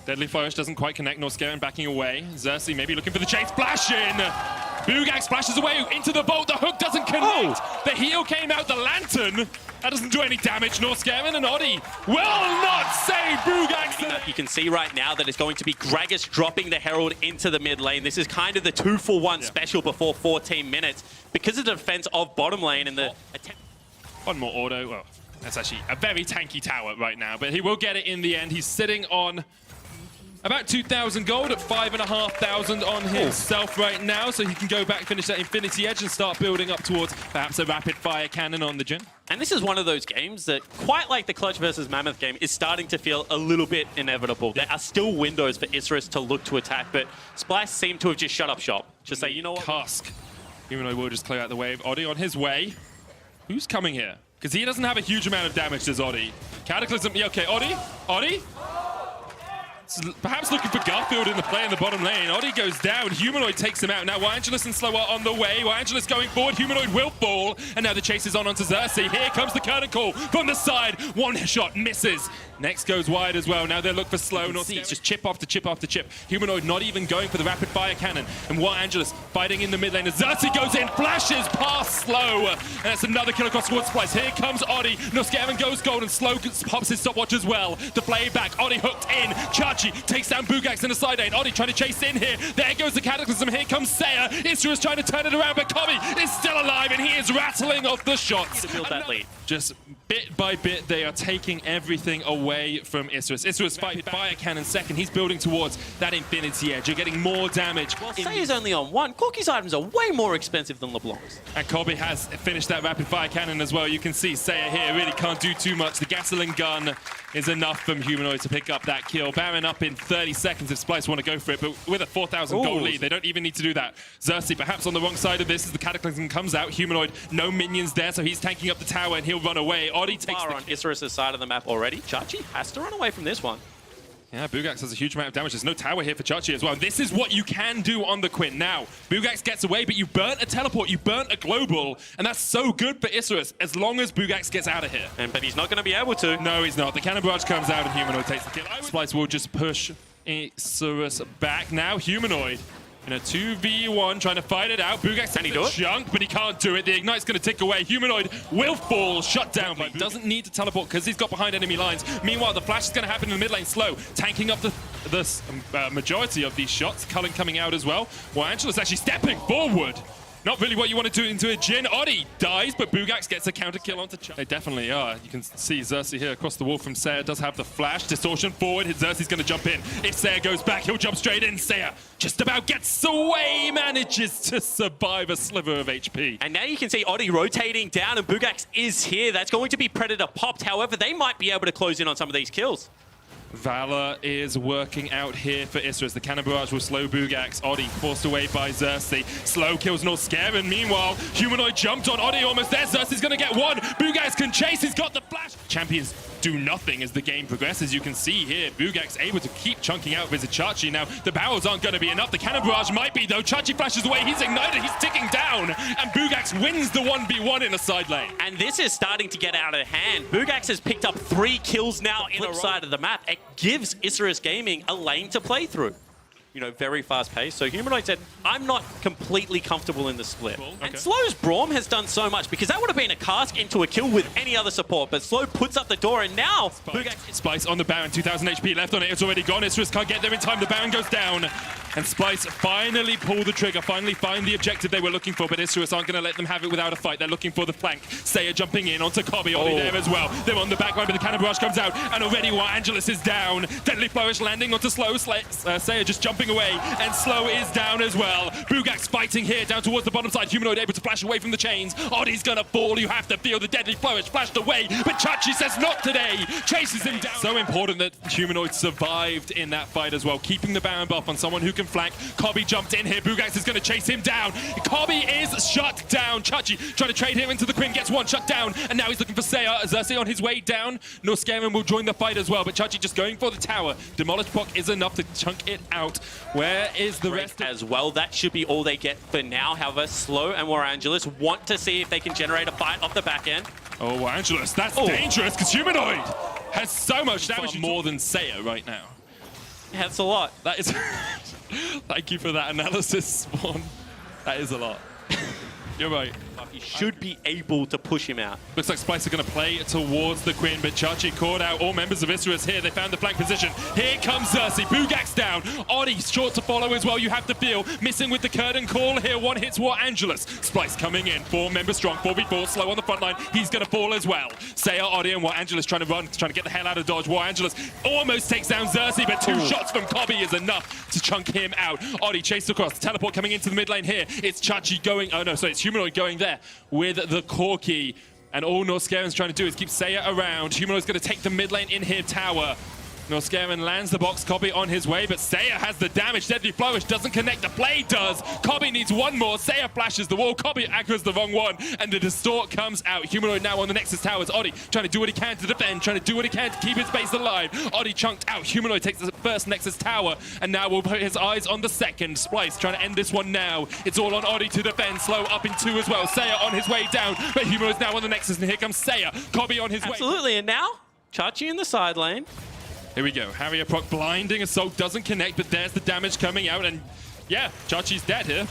Deadly Flourish doesn't quite connect, nor Scarin backing away. Xerxes maybe looking for the chase, flash in. Bugax splashes away into the vault, the hook doesn't connect. The heal came out, the lantern. That doesn't do any damage, nor Scarin, and Oddie will not save Bugax. You can see right now that it's going to be Gragas dropping the Herald into the mid lane. This is kind of the 2-for-1 special before 14 minutes because of the defense of bottom lane and the attempt. One more auto. Well, that's actually a very tanky tower right now, but he will get it in the end. He's sitting on about 2,000 gold at 5,500 on himself right now, so he can go back, finish that Infinity Edge, and start building up towards perhaps a rapid fire cannon on the Jhin. And this is one of those games that, quite like the Clutch versus Mammoth game, is starting to feel a little bit inevitable. There are still windows for Isurus to look to attack, but Splice seemed to have just shut up shop. Just say, you know what? Cusk. Even though we'll just clear out the wave. Oddie on his way. Who's coming here? Because he doesn't have a huge amount of damage, does Oddie? Cataclysm. Yeah, okay, Oddie? Oddie? Perhaps looking for Garfield in the play in the bottom lane. Oddie goes down. Humanoid takes him out. Now Angelus and Slow are on the way. Angelus going forward. Humanoid will fall. And now the chase is on onto Xerxes. Here comes the curtain call from the side. One shot misses. Next goes wide as well. Now they look for Slow. It's just chip after chip after chip. Humanoid not even going for the rapid fire cannon. And War Angelus fighting in the mid lane. As Xerxes goes in, flashes past Slow. And that's another kill across towards Splice. Here comes Oddie. Noscaman goes gold and Slow pops his stopwatch as well. The play back. Oddie hooked in. Chachi takes down Bugax in the side lane. Oddie trying to chase in here. There goes the Cataclysm. Here comes Saya. Isurus trying to turn it around, but Kobe is still alive and he is rattling off the shots. To build that lead. Just bit by bit, they are taking everything away from Isurus. Isurus fighting fire cannon second. He's building towards that Infinity Edge. You're getting more damage. Well, Saya's only on one. Corky's items are way more expensive than LeBlanc's. And Kobe has finished that rapid fire cannon as well. You can see Saya here really can't do too much. The gasoline gun is enough from Humanoid to pick up that kill. Baron up in 30 seconds if Splice want to go for it, but with a 4,000 gold lead, they don't even need to do that. Xerxes perhaps on the wrong side of this as the Cataclysm comes out. Humanoid, no minions there, so he's tanking up the tower and he'll run away. Oddie takes on Isurus' side of the map already. Chachi has to run away from this one. Yeah, Bugax has a huge amount of damage. There's no tower here for Chachi as well. This is what you can do on the Quinn. Now, Bugax gets away, but you burnt a teleport, you burnt a global, and that's so good for Isurus as long as Bugax gets out of here. But he's not going to be able to. No, he's not. The Cannon Barrage comes out and Humanoid takes the kill. Splice will just push Isurus back. Now, Humanoid in a 2v1 trying to fight it out. Bugax can do it? Junk, but he can't do it. The Ignite's going to tick away. Humanoid will fall, shut down, but doesn't need to teleport because he's got behind enemy lines. Meanwhile, the flash is going to happen in the mid lane. Slow, tanking up the majority of these shots. Cullen coming out as well. Well, Angelus actually stepping forward. Not really what you want to do into a Jhin. Oddie dies, but Bugax gets a counter kill onto Chuck. They definitely are. You can see Xerxes here across the wall from Seiya. Does have the flash. Distortion forward. Xerxes going to jump in. If Seiya goes back, he'll jump straight in. Seiya just about gets away, manages to survive a sliver of HP. And now you can see Oddie rotating down, and Bugax is here. That's going to be Predator popped. However, they might be able to close in on some of these kills. Valor is working out here for Isra as the Cannon Barrage will slow Bugax. Oddie forced away by Xerxes. Slow kills Norscaven. Meanwhile, Humanoid jumped on Oddie almost there. Xerxes is going to get one. Bugax can chase. He's got the flash. Champions do nothing as the game progresses. You can see here, Bugax able to keep chunking out with Chachi. Now, the barrels aren't going to be enough. The Cannon Barrage might be, though. Chachi flashes away. He's ignited. He's ticking down. And Bugax wins the 1v1 in a side lane. And this is starting to get out of hand. Bugax has picked up 3 kills now in the side of the map. It gives Isra Gaming a lane to play through. You know, very fast paced. So Humanoid said, I'm not completely comfortable in the split. Okay. And Slow's Braum has done so much because that would have been a cask into a kill with any other support. But Slow puts up the door and now Bugax... Spice on the Baron, 2,000 HP left on it. It's already gone. Isra can't get there in time. The Baron goes down. And Spice finally pull the trigger, finally find the objective they were looking for, but Isra aren't going to let them have it without a fight. They're looking for the flank. Seiya jumping in onto Kobe, Oddie there as well. They're on the back line, but the Cannon Barrage comes out, and already Angelus is down. Deadly Flourish landing onto Slow. Seiya just jumping away, and Slow is down as well. Bugax fighting here down towards the bottom side. Humanoid able to flash away from the chains. Oddie's going to fall. You have to feel the Deadly Flourish flashed away, but Chachi says not today. Chases him down. So important that Humanoid survived in that fight as well, keeping the Baron buff on someone who can flank. Kobe jumped in here. Bugax is going to chase him down. Kobe is shut down. Chachi trying to trade him into the Queen, gets one shut down, and now he's looking for Seiya. Xerxes on his way down. Norscaven will join the fight as well, but Chachi just going for the tower. Demolish Proc is enough to chunk it out. Where is the rest as well? That should be all they get for now. However, Slow and Angelus want to see if they can generate a fight off the back end. Oh, Angelus, that's dangerous because Humanoid has so much damage, more than Seiya right now. Yeah, that's a lot. That is... Thank you for that analysis, Spawn. That is a lot. You're right. He should be able to push him out. Looks like Spice are going to play towards the Queen, but Chachi caught out all members of Isra here. They found the flank position. Here comes Xerxes. Bugax down. Oddie short to follow as well. You have to feel. Missing with the curtain call here. One hits Angelus. Spice coming in. 4 members strong. 4v4. Slow on the front line. He's going to fall as well. Seiya, Oddie, and Angelus trying to run. Trying to get the hell out of dodge. Angelus almost takes down Xerxes, but 2 shots from Kobe is enough to chunk him out. Oddie chased across. Teleport coming into the mid lane here. It's Chachi going. Oh no, sorry. It's Humanoid going there with the Corki. And all Norscaven's trying to do is keep Seiya around. Humanoid's going to take the mid lane in here tower. Norscaven lands the box, Kobe on his way, but Seiya has the damage. Deadly Flourish doesn't connect, the blade does. Kobe needs one more, Seiya flashes the wall, Kobe aggro's the wrong one, and the Distort comes out. Humanoid now on the Nexus towers. Oddie trying to do what he can to defend, trying to do what he can to keep his base alive. Oddie chunked out, Humanoid takes the first Nexus tower, and now will put his eyes on the second. Splice trying to end this one now. It's all on Oddie to defend, Slow up in 2 as well. Seiya on his way down, but Humanoid's now on the Nexus, and here comes Seiya. Kobe on his way. Absolutely, and now, Chachi in the side lane. Here we go. Harrier proc blinding. Assault doesn't connect, but there's the damage coming out. And yeah, Chachi's dead here.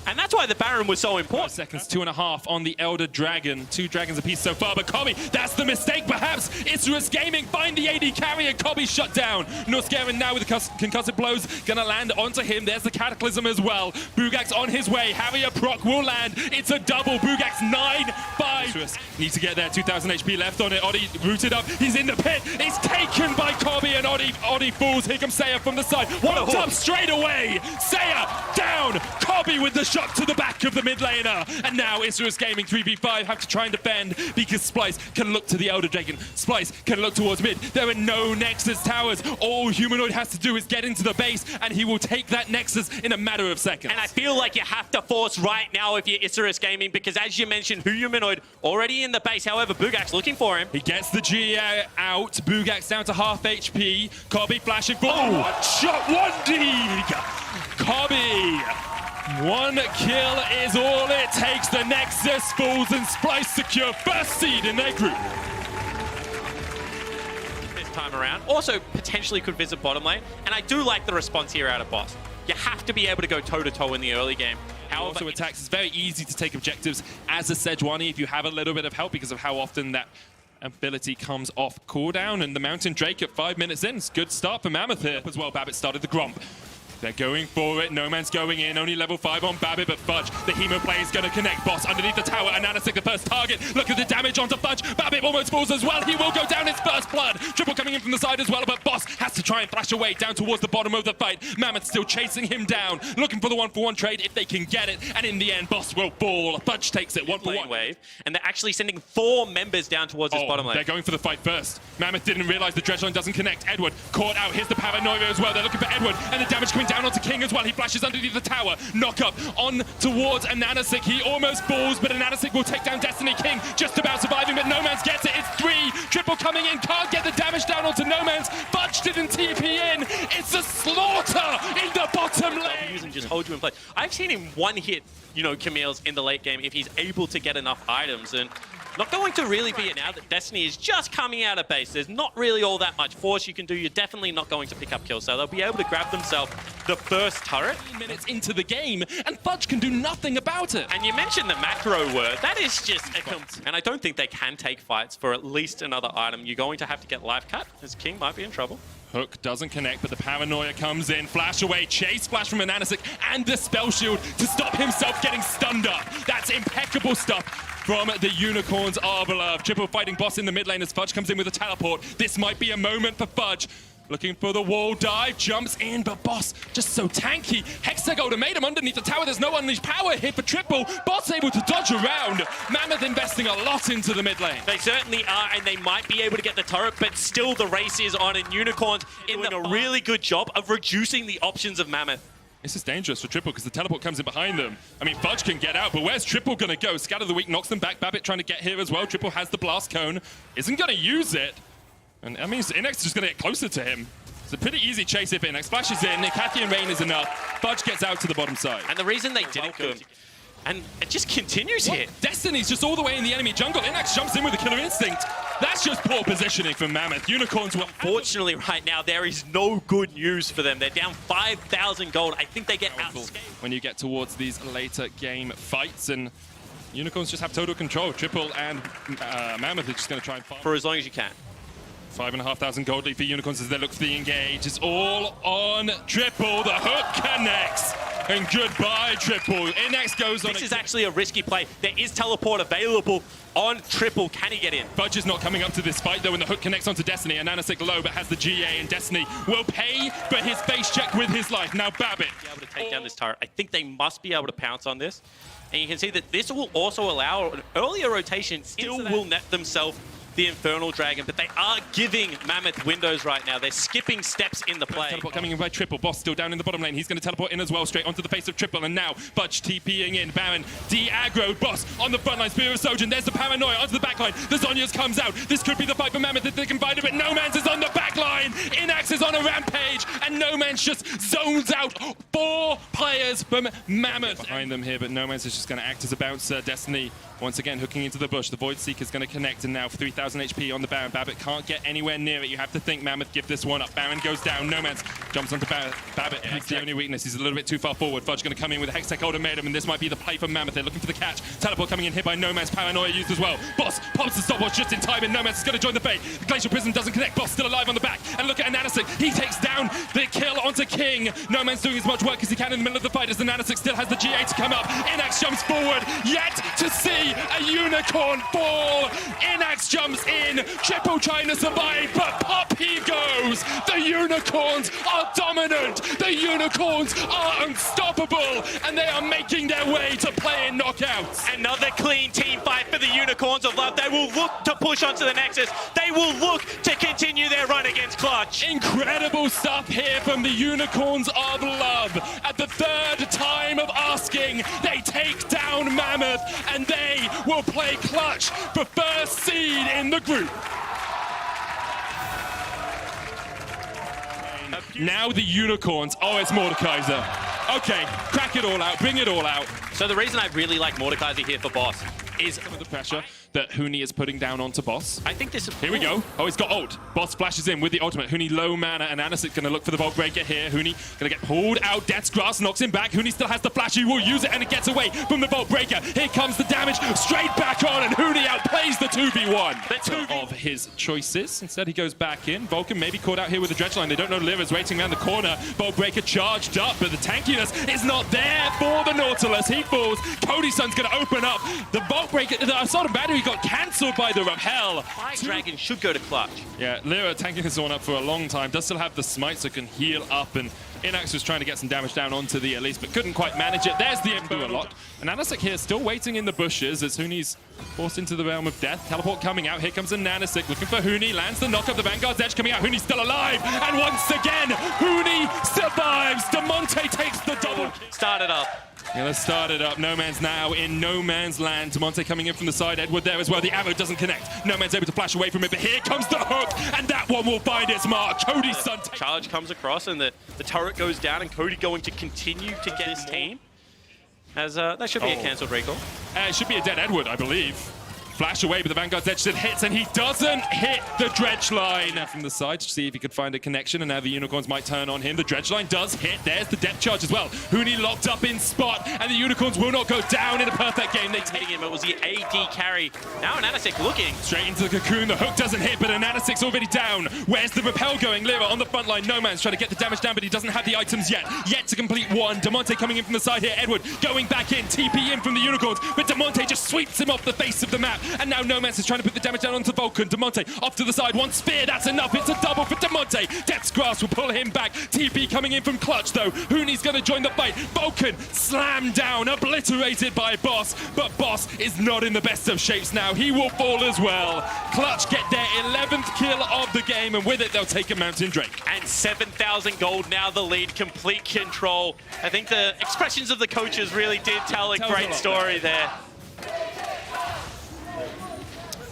And that's why the Baron was so important. 5 seconds, 2.5 on the Elder Dragon. 2 dragons apiece so far, but Kobe, that's the mistake perhaps. Isra Gaming find the AD carrier. Kobe shut down. Norscaven now with the concussive blows. Gonna land onto him. There's the Cataclysm as well. Bugax on his way. Harrier proc will land. It's a double. Bugax 9-5. Needs to get there. 2,000 HP left on it. Oddie rooted up. He's in the pit. It's taken by Kobe and Oddie falls. Here comes Seiya from the side. One up straight away. Seiya down. Kobe with the shot to the back of the mid laner. And now Isra Gaming 3v5 have to try and defend because Splice can look to the Elder Dragon. Splice can look towards mid. There are no Nexus towers. All Humanoid has to do is get into the base and he will take that Nexus in a matter of seconds. And I feel like you have to force right now if you're Isra Gaming because as you mentioned, Humanoid already in the base. However, Bugax looking for him. He gets the G out. Bugax down to half HP. Kobe flashing for one shot, 1 dig. Kobe. 1 kill is all it takes. The Nexus falls and Splice secure first seed in their group. This time around. Also, potentially could visit bottom lane. And I do like the response here out of boss. You have to be able to go toe-to-toe in the early game. However, also attacks, it's very easy to take objectives as a Sejuani if you have a little bit of help because of how often that ability comes off cooldown. And the Mountain Drake at 5 minutes in. It's a good start for Mammoth here as well. Babbitt started the Gromp. They're going for it. No Man's going in. Only level 5 on Babbitt, but Fudge, the Hemo play is going to connect. Boss underneath the tower. Ananasik, the first target. Look at the damage onto Fudge. Babbitt almost falls as well. He will go down his first blood. Triple coming in from the side as well, but Boss has to try and thrash away down towards the bottom of the fight. Mammoth still chasing him down, looking for the 1-for-1 trade if they can get it. And in the end, Boss will fall. Fudge takes it 1-for-1 wave, and they're actually sending 4 members down towards this bottom lane. They're going for the fight first. Mammoth didn't realize the dredge line doesn't connect. Edward caught out. Here's the paranoia as well. They're looking for Edward, and the damage coming down onto King as well. He flashes underneath the tower. Knock up on towards Ananasik. He almost falls, but Ananasik will take down Destiny King. Just about surviving, but No Man's gets it. It's 3. Triple coming in. Can't get the damage down onto No Man's. Fudge didn't TP in. It's a slaughter in the bottom lane. And just hold you in place. I've seen him one hit, Camille's in the late game if he's able to get enough items, and not going to really be it now that Destiny is just coming out of base. There's not really all that much force you can do. You're definitely not going to pick up kills, so they'll be able to grab themselves the first turret. Minutes into the game, and Fudge can do nothing about it. And you mentioned the macro word. That is just and I don't think they can take fights for at least another item. You're going to have to get life cut, as King might be in trouble. Hook doesn't connect, but the paranoia comes in. Flash away, chase flash from Ananasik, and the spell shield to stop himself getting stunned up. That's impeccable stuff from the Unicorns are beloved. Triple fighting Boss in the mid lane as Fudge comes in with a teleport. This might be a moment for Fudge. Looking for the wall dive, jumps in, but Boss just so tanky. Hextech ultimatum underneath the tower. There's no unleashed power here for Triple. Boss able to dodge around. Mammoth investing a lot into the mid lane. They certainly are, and they might be able to get the turret, but still the race is on, and Unicorns doing a really good job of reducing the options of Mammoth. This is dangerous for Triple because the teleport comes in behind them. I mean, Fudge can get out, but where's Triple going to go? Scatter the Weak knocks them back. Babbitt trying to get here as well. Triple has the blast cone. Isn't going to use it. And I mean, Inex is just going to get closer to him. It's a pretty easy chase if Inex flashes in. Cathian Rain is enough. Fudge gets out to the bottom side. And the reason they didn't go... And it just continues here. Destiny's just all the way in the enemy jungle. Inex jumps in with a killer instinct. That's just poor positioning from Mammoth. Unicorns will... Unfortunately, right now, there is no good news for them. They're down 5,000 gold. I think they get outscaled. When you get towards these later game fights, and Unicorns just have total control. Triple and Mammoth are just going to try and farm. For as long as you can. 5,500 gold lead for Unicorns as they look for the engage. It's all on Triple. The hook connects. And goodbye, Triple. Inex goes on. This is actually a risky play. There is teleport available on Triple. Can he get in? Fudge is not coming up to this fight, though, when the hook connects onto Destiny. Ananasik low, but has the GA, and Destiny will pay for his face check with his life. Now Babbitt. Be able to take down this turret. I think they must be able to pounce on this. And you can see that this will also allow an earlier rotation. Still will net themselves the Infernal Dragon, but they are giving Mammoth windows right now. They're skipping steps in the play. Teleport coming in by Triple. Boss still down in the bottom lane. He's going to teleport in as well, straight onto the face of Triple, and now Fudge TPing in. Baron de-aggro. Boss on the front line. Spirit of Sojourn. There's the paranoia onto the back line. The Zhonya's comes out. This could be the fight for Mammoth if they can find it, but No Man's is on the back line. Inax is on a rampage, and No Man's just zones out 4 players from Mammoth. Behind them here, but No Man's is just going to act as a bouncer. Destiny once again hooking into the bush. The Void Seeker's going to connect, and now 3,000 HP on the Baron. Babbitt can't get anywhere near it. You have to think Mammoth give this one up. Baron goes down. No Man's jumps onto Babbitt. He's the only weakness. He's a little bit too far forward. Fudge going to come in with a Hextech ultimatum, and this might be the play for Mammoth. They're looking for the catch. Teleport coming in, hit by No Man's. Paranoia used as well. Boss pops the stopwatch just in time, and No Man's is going to join the fate. The Glacial Prism doesn't connect. Boss still alive on the back. And look at Ananasik. He takes down the kill onto King. No Man's doing as much work as he can in the middle of the fight as Ananasik still has the GA to come up. Inax jumps forward. Yet to see a Unicorn fall. Inax jumps in. Triple trying to survive, but pop he goes. The Unicorns are dominant. The Unicorns are unstoppable, and they are making their way to play-in knockouts. Another clean team fight for the Unicorns of Love. They will look to push onto the Nexus. They will look to continue their run against Clutch. Incredible stuff here from the Unicorns of Love. At the 3rd time of asking, they take down Mammoth, and they will play Clutch for first seed in the group. Now the Unicorns. Oh, it's Mordekaiser. Okay, crack it all out, bring it all out. So the reason I really like Mordekaiser here for Boss is the pressure. that Huni is putting down onto Boss. I think this... Here we go. Oh, he's got ult. Boss flashes in with the ultimate. Huni low mana, and Anasik gonna look for the Vault Breaker here. Huni gonna get pulled out. Death's Grasp knocks him back. Huni still has the flash. He will use it, and it gets away from the Vault Breaker. Here comes the damage. Straight back on, and Huni outplays the 2v1. The 2v of his choices. Instead, he goes back in. Vulcan maybe caught out here with the dredge line. They don't know Lyra's waiting around the corner. Vault Breaker charged up, but the tankiness is not there for the Nautilus. He falls. Cody Sun's gonna open up. The Vault Breaker, the Assault and Battery got cancelled by the Rappel. Fire Dragon should go to clutch. Yeah, Lyra tanking this one up for a long time. Does still have the smite, so can heal up. And Inax was trying to get some damage down onto the Elise, but couldn't quite manage it. There's the Info lock. And Nanasik here still waiting in the bushes as Huni's forced into the realm of death. Teleport coming out. Here comes a Nanasik looking for Huni. Lands the knock of the Vanguard's Edge coming out. Huni's still alive. And once again, Huni survives. Demonte takes the double. Start it up. Yeah, let's start it up. No Man's now in No Man's land. Demonte coming in from the side. Edward there as well. The arrow doesn't connect. No Man's able to flash away from it, but here comes the hook, and that one will find its mark. Cody's son. Charge comes across, and the turret goes down, and Cody going to continue to get his team. As that should be a cancelled recall. It should be a dead Edward, I believe. Flash away, but the Vanguard's Edge still hits, and he doesn't hit the dredge line. From the side to see if he could find a connection, and now the Unicorns might turn on him. The dredge line does hit. There's the depth charge as well. Huni locked up in spot, and the Unicorns will not go down in a perfect game. They take him. It was the AD carry. Now Anasik looking. Straight into the cocoon. The hook doesn't hit, but Anasik's already down. Where's the repel going? Lyra on the front line. No Man's trying to get the damage down, but he doesn't have the items yet. Yet to complete one. Demonte coming in from the side here. Edward going back in. TP in from the Unicorns, but Demonte just sweeps him off the face of the map. And now No Man's is trying to put the damage down onto Vulcan. Demonte off to the side. One spear, that's enough. It's a double for Demonte. Death's Grasp will pull him back. TP coming in from Clutch though. Huni's going to join the fight. Vulcan slammed down, obliterated by Boss. But Boss is not in the best of shapes now. He will fall as well. Clutch get their 11th kill of the game, and with it they'll take a Mountain Drake. And 7,000 gold now the lead. Complete control. I think the expressions of the coaches really did tell a great story there.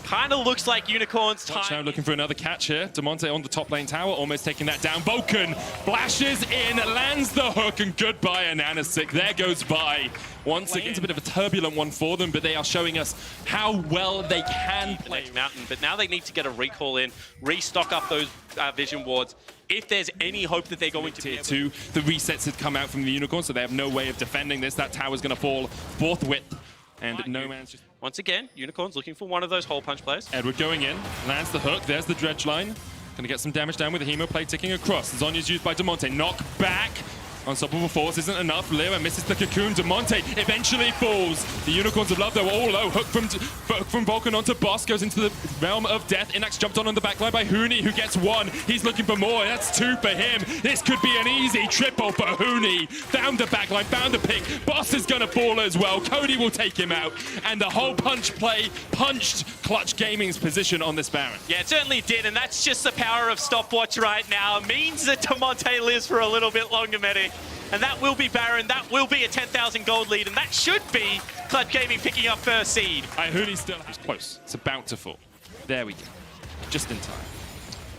Kind of looks like Unicorns time. Now looking for another catch here. Demonte on the top lane tower, almost taking that down. Vulcan flashes in, lands the hook, and goodbye Anasik. There goes by. Once again, it's a bit of a turbulent one for them, but they are showing us how well they can play Mountain. But now they need to get a recall in, restock up those vision wards. If there's any hope that they're going to be able to. The resets had come out from the Unicorn, so they have no way of defending this. That tower's going to fall forthwith. And No Man's just... Once again, Unicorns looking for one of those hole punch plays. Edward going in, lands the hook. There's the dredge line. Gonna get some damage down with the Hemo plate ticking across. Zonya's used by Demonte. Knock back. Unstoppable Force isn't enough. Lyra misses the cocoon. Demonte eventually falls. The Unicorns of Love, though, all low. Hook from Vulcan onto Boss. Goes into the realm of death. Inax jumped on the backline by Huni, who gets one. He's looking for more. That's two for him. This could be an easy triple for Huni. Found the backline, found the pick. Boss is going to fall as well. Cody will take him out. And the whole punch play punched Clutch Gaming's position on this Baron. Yeah, it certainly did. And that's just the power of stopwatch right now. It means that Demonte lives for a little bit longer, Medic. And that will be Baron, that will be a 10,000 gold lead, and that should be Clutch Gaming picking up first seed. Huni still has close. It's about to fall. There we go. Just in time.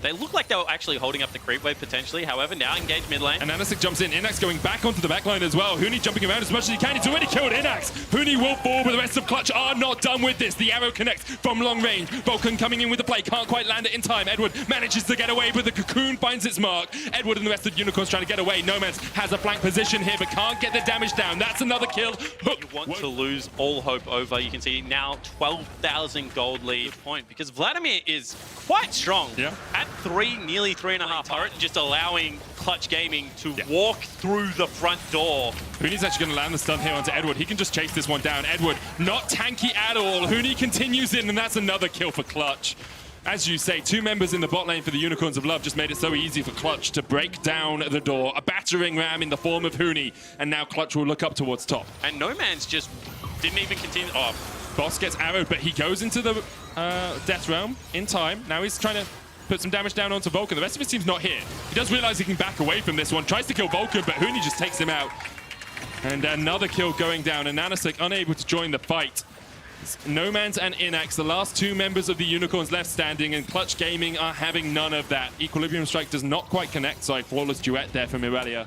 They look like they were actually holding up the creep wave potentially. However, now engaged mid lane. And Anasik jumps in. Inax going back onto the backline as well. Huni jumping around as much as he can. He's already killed Inax. Huni will fall, but the rest of Clutch are not done with this. The arrow connects from long range. Vulcan coming in with the play. Can't quite land it in time. Edward manages to get away, but the cocoon finds its mark. Edward and the rest of the Unicorns trying to get away. No Man's has a flank position here, but can't get the damage down. That's another kill. Hook. You want to lose all hope over. You can see now 12,000 gold lead point, because Vladimir is quite strong. Yeah. At nearly 3.5 turret, just allowing Clutch Gaming to walk through the front door. Huni's actually going to land the stun here onto Edward. He can just chase this one down. Edward, not tanky at all. Huni continues in, and that's another kill for Clutch. As you say, two members in the bot lane for the Unicorns of Love just made it so easy for Clutch to break down the door. A battering ram in the form of Huni, and now Clutch will look up towards top. And No Man's just didn't even continue. Oh. Boss gets arrowed, but he goes into the Death Realm in time. Now he's trying to put some damage down onto Vulcan. The rest of his team's not here. He does realize he can back away from this one. Tries to kill Vulcan, but Huni just takes him out. And another kill going down, and Nanasik unable to join the fight. No Man's and Inax, the last two members of the Unicorns left standing, and Clutch Gaming are having none of that. Equilibrium Strike does not quite connect, so a flawless duet there from Irelia.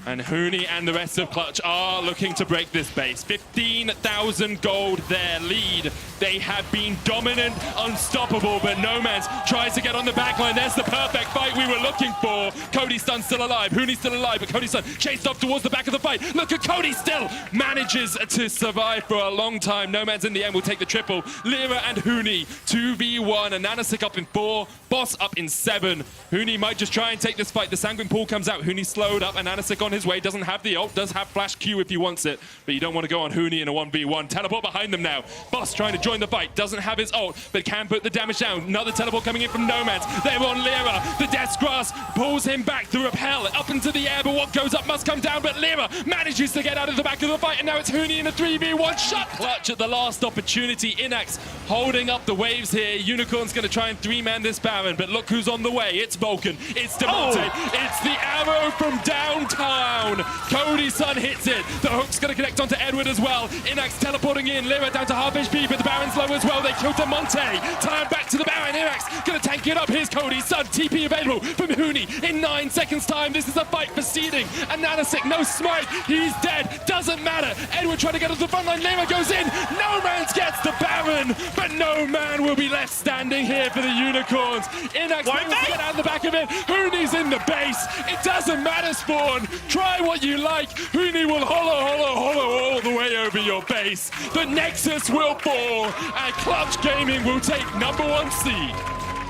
And Huni and the rest of Clutch are looking to break this base. 15,000 gold there, lead They have been dominant, unstoppable, but Nomads tries to get on the backline. There's the perfect fight we were looking for. Cody Sun's still alive. Huni's still alive, but Cody Sun chased off towards the back of the fight. Look at Cody still manages to survive for a long time. Nomads in the end will take the triple. Lyra and Huni 2v1, and Nanasik up in 4, Boss up in 7. Huni might just try and take this fight. The Sanguine Pool comes out. Huni slowed up, and Nanasik on his way. Doesn't have the ult, does have Flash Q if he wants it, but you don't want to go on Huni in a 1v1. Teleport behind them now. Boss trying to join the fight. Doesn't have his ult, but can put the damage down. Another teleport coming in from Nomads. They're on Lyra. The Death's Grasp pulls him back through Repel up into the air, but what goes up must come down. But Lyra manages to get out of the back of the fight, and now it's Huni in a 3v1 shot. Clutch at the last opportunity. Inax holding up the waves here. Unicorn's going to try and 3-man this Baron, but look who's on the way. It's Vulcan. It's Demonte. It's the arrow from downtown. Cody Sun hits it. The hook's going to connect onto Edward as well. Inax teleporting in. Lyra down to half HP, but the Baron's low as well. They killed Demonte. Time back to the Baron. Inax going to tank it up. Here's Cody Sun. TP available from Huni in 9 seconds time. This is a fight for seeding. And Nanasik, no smite. He's dead. Doesn't matter. Edward trying to get to the front line. Lyra goes in. No Man's gets the Baron, but no man will be left standing here for the Unicorns. Inax manages to get out of the back of it. Huni's in the base. It doesn't matter, Spawn. Try what you like. Huni will hollow all the way over your base. The Nexus will fall, and Clutch Gaming will take #1 seed.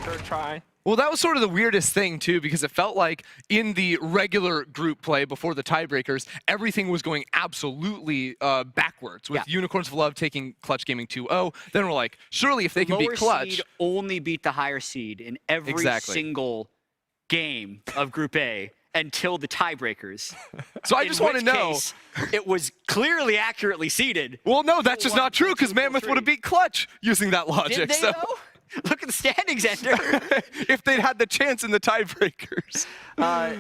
Third try. Well, that was sort of the weirdest thing, too, because it felt like in the regular group play before the tiebreakers, everything was going absolutely backwards, with Unicorns of Love taking Clutch Gaming 2-0. Then we're like, surely if they can beat Clutch... Lower seed only beat the higher seed in every single game of Group A until the tiebreakers. So I just want to know... It was clearly accurately seeded. Well, no, that's just not true, because Mammoth would have beat Clutch using that logic. Did they, though? Look at the standings, Ender. If they'd had the chance in the tiebreakers. Yeah.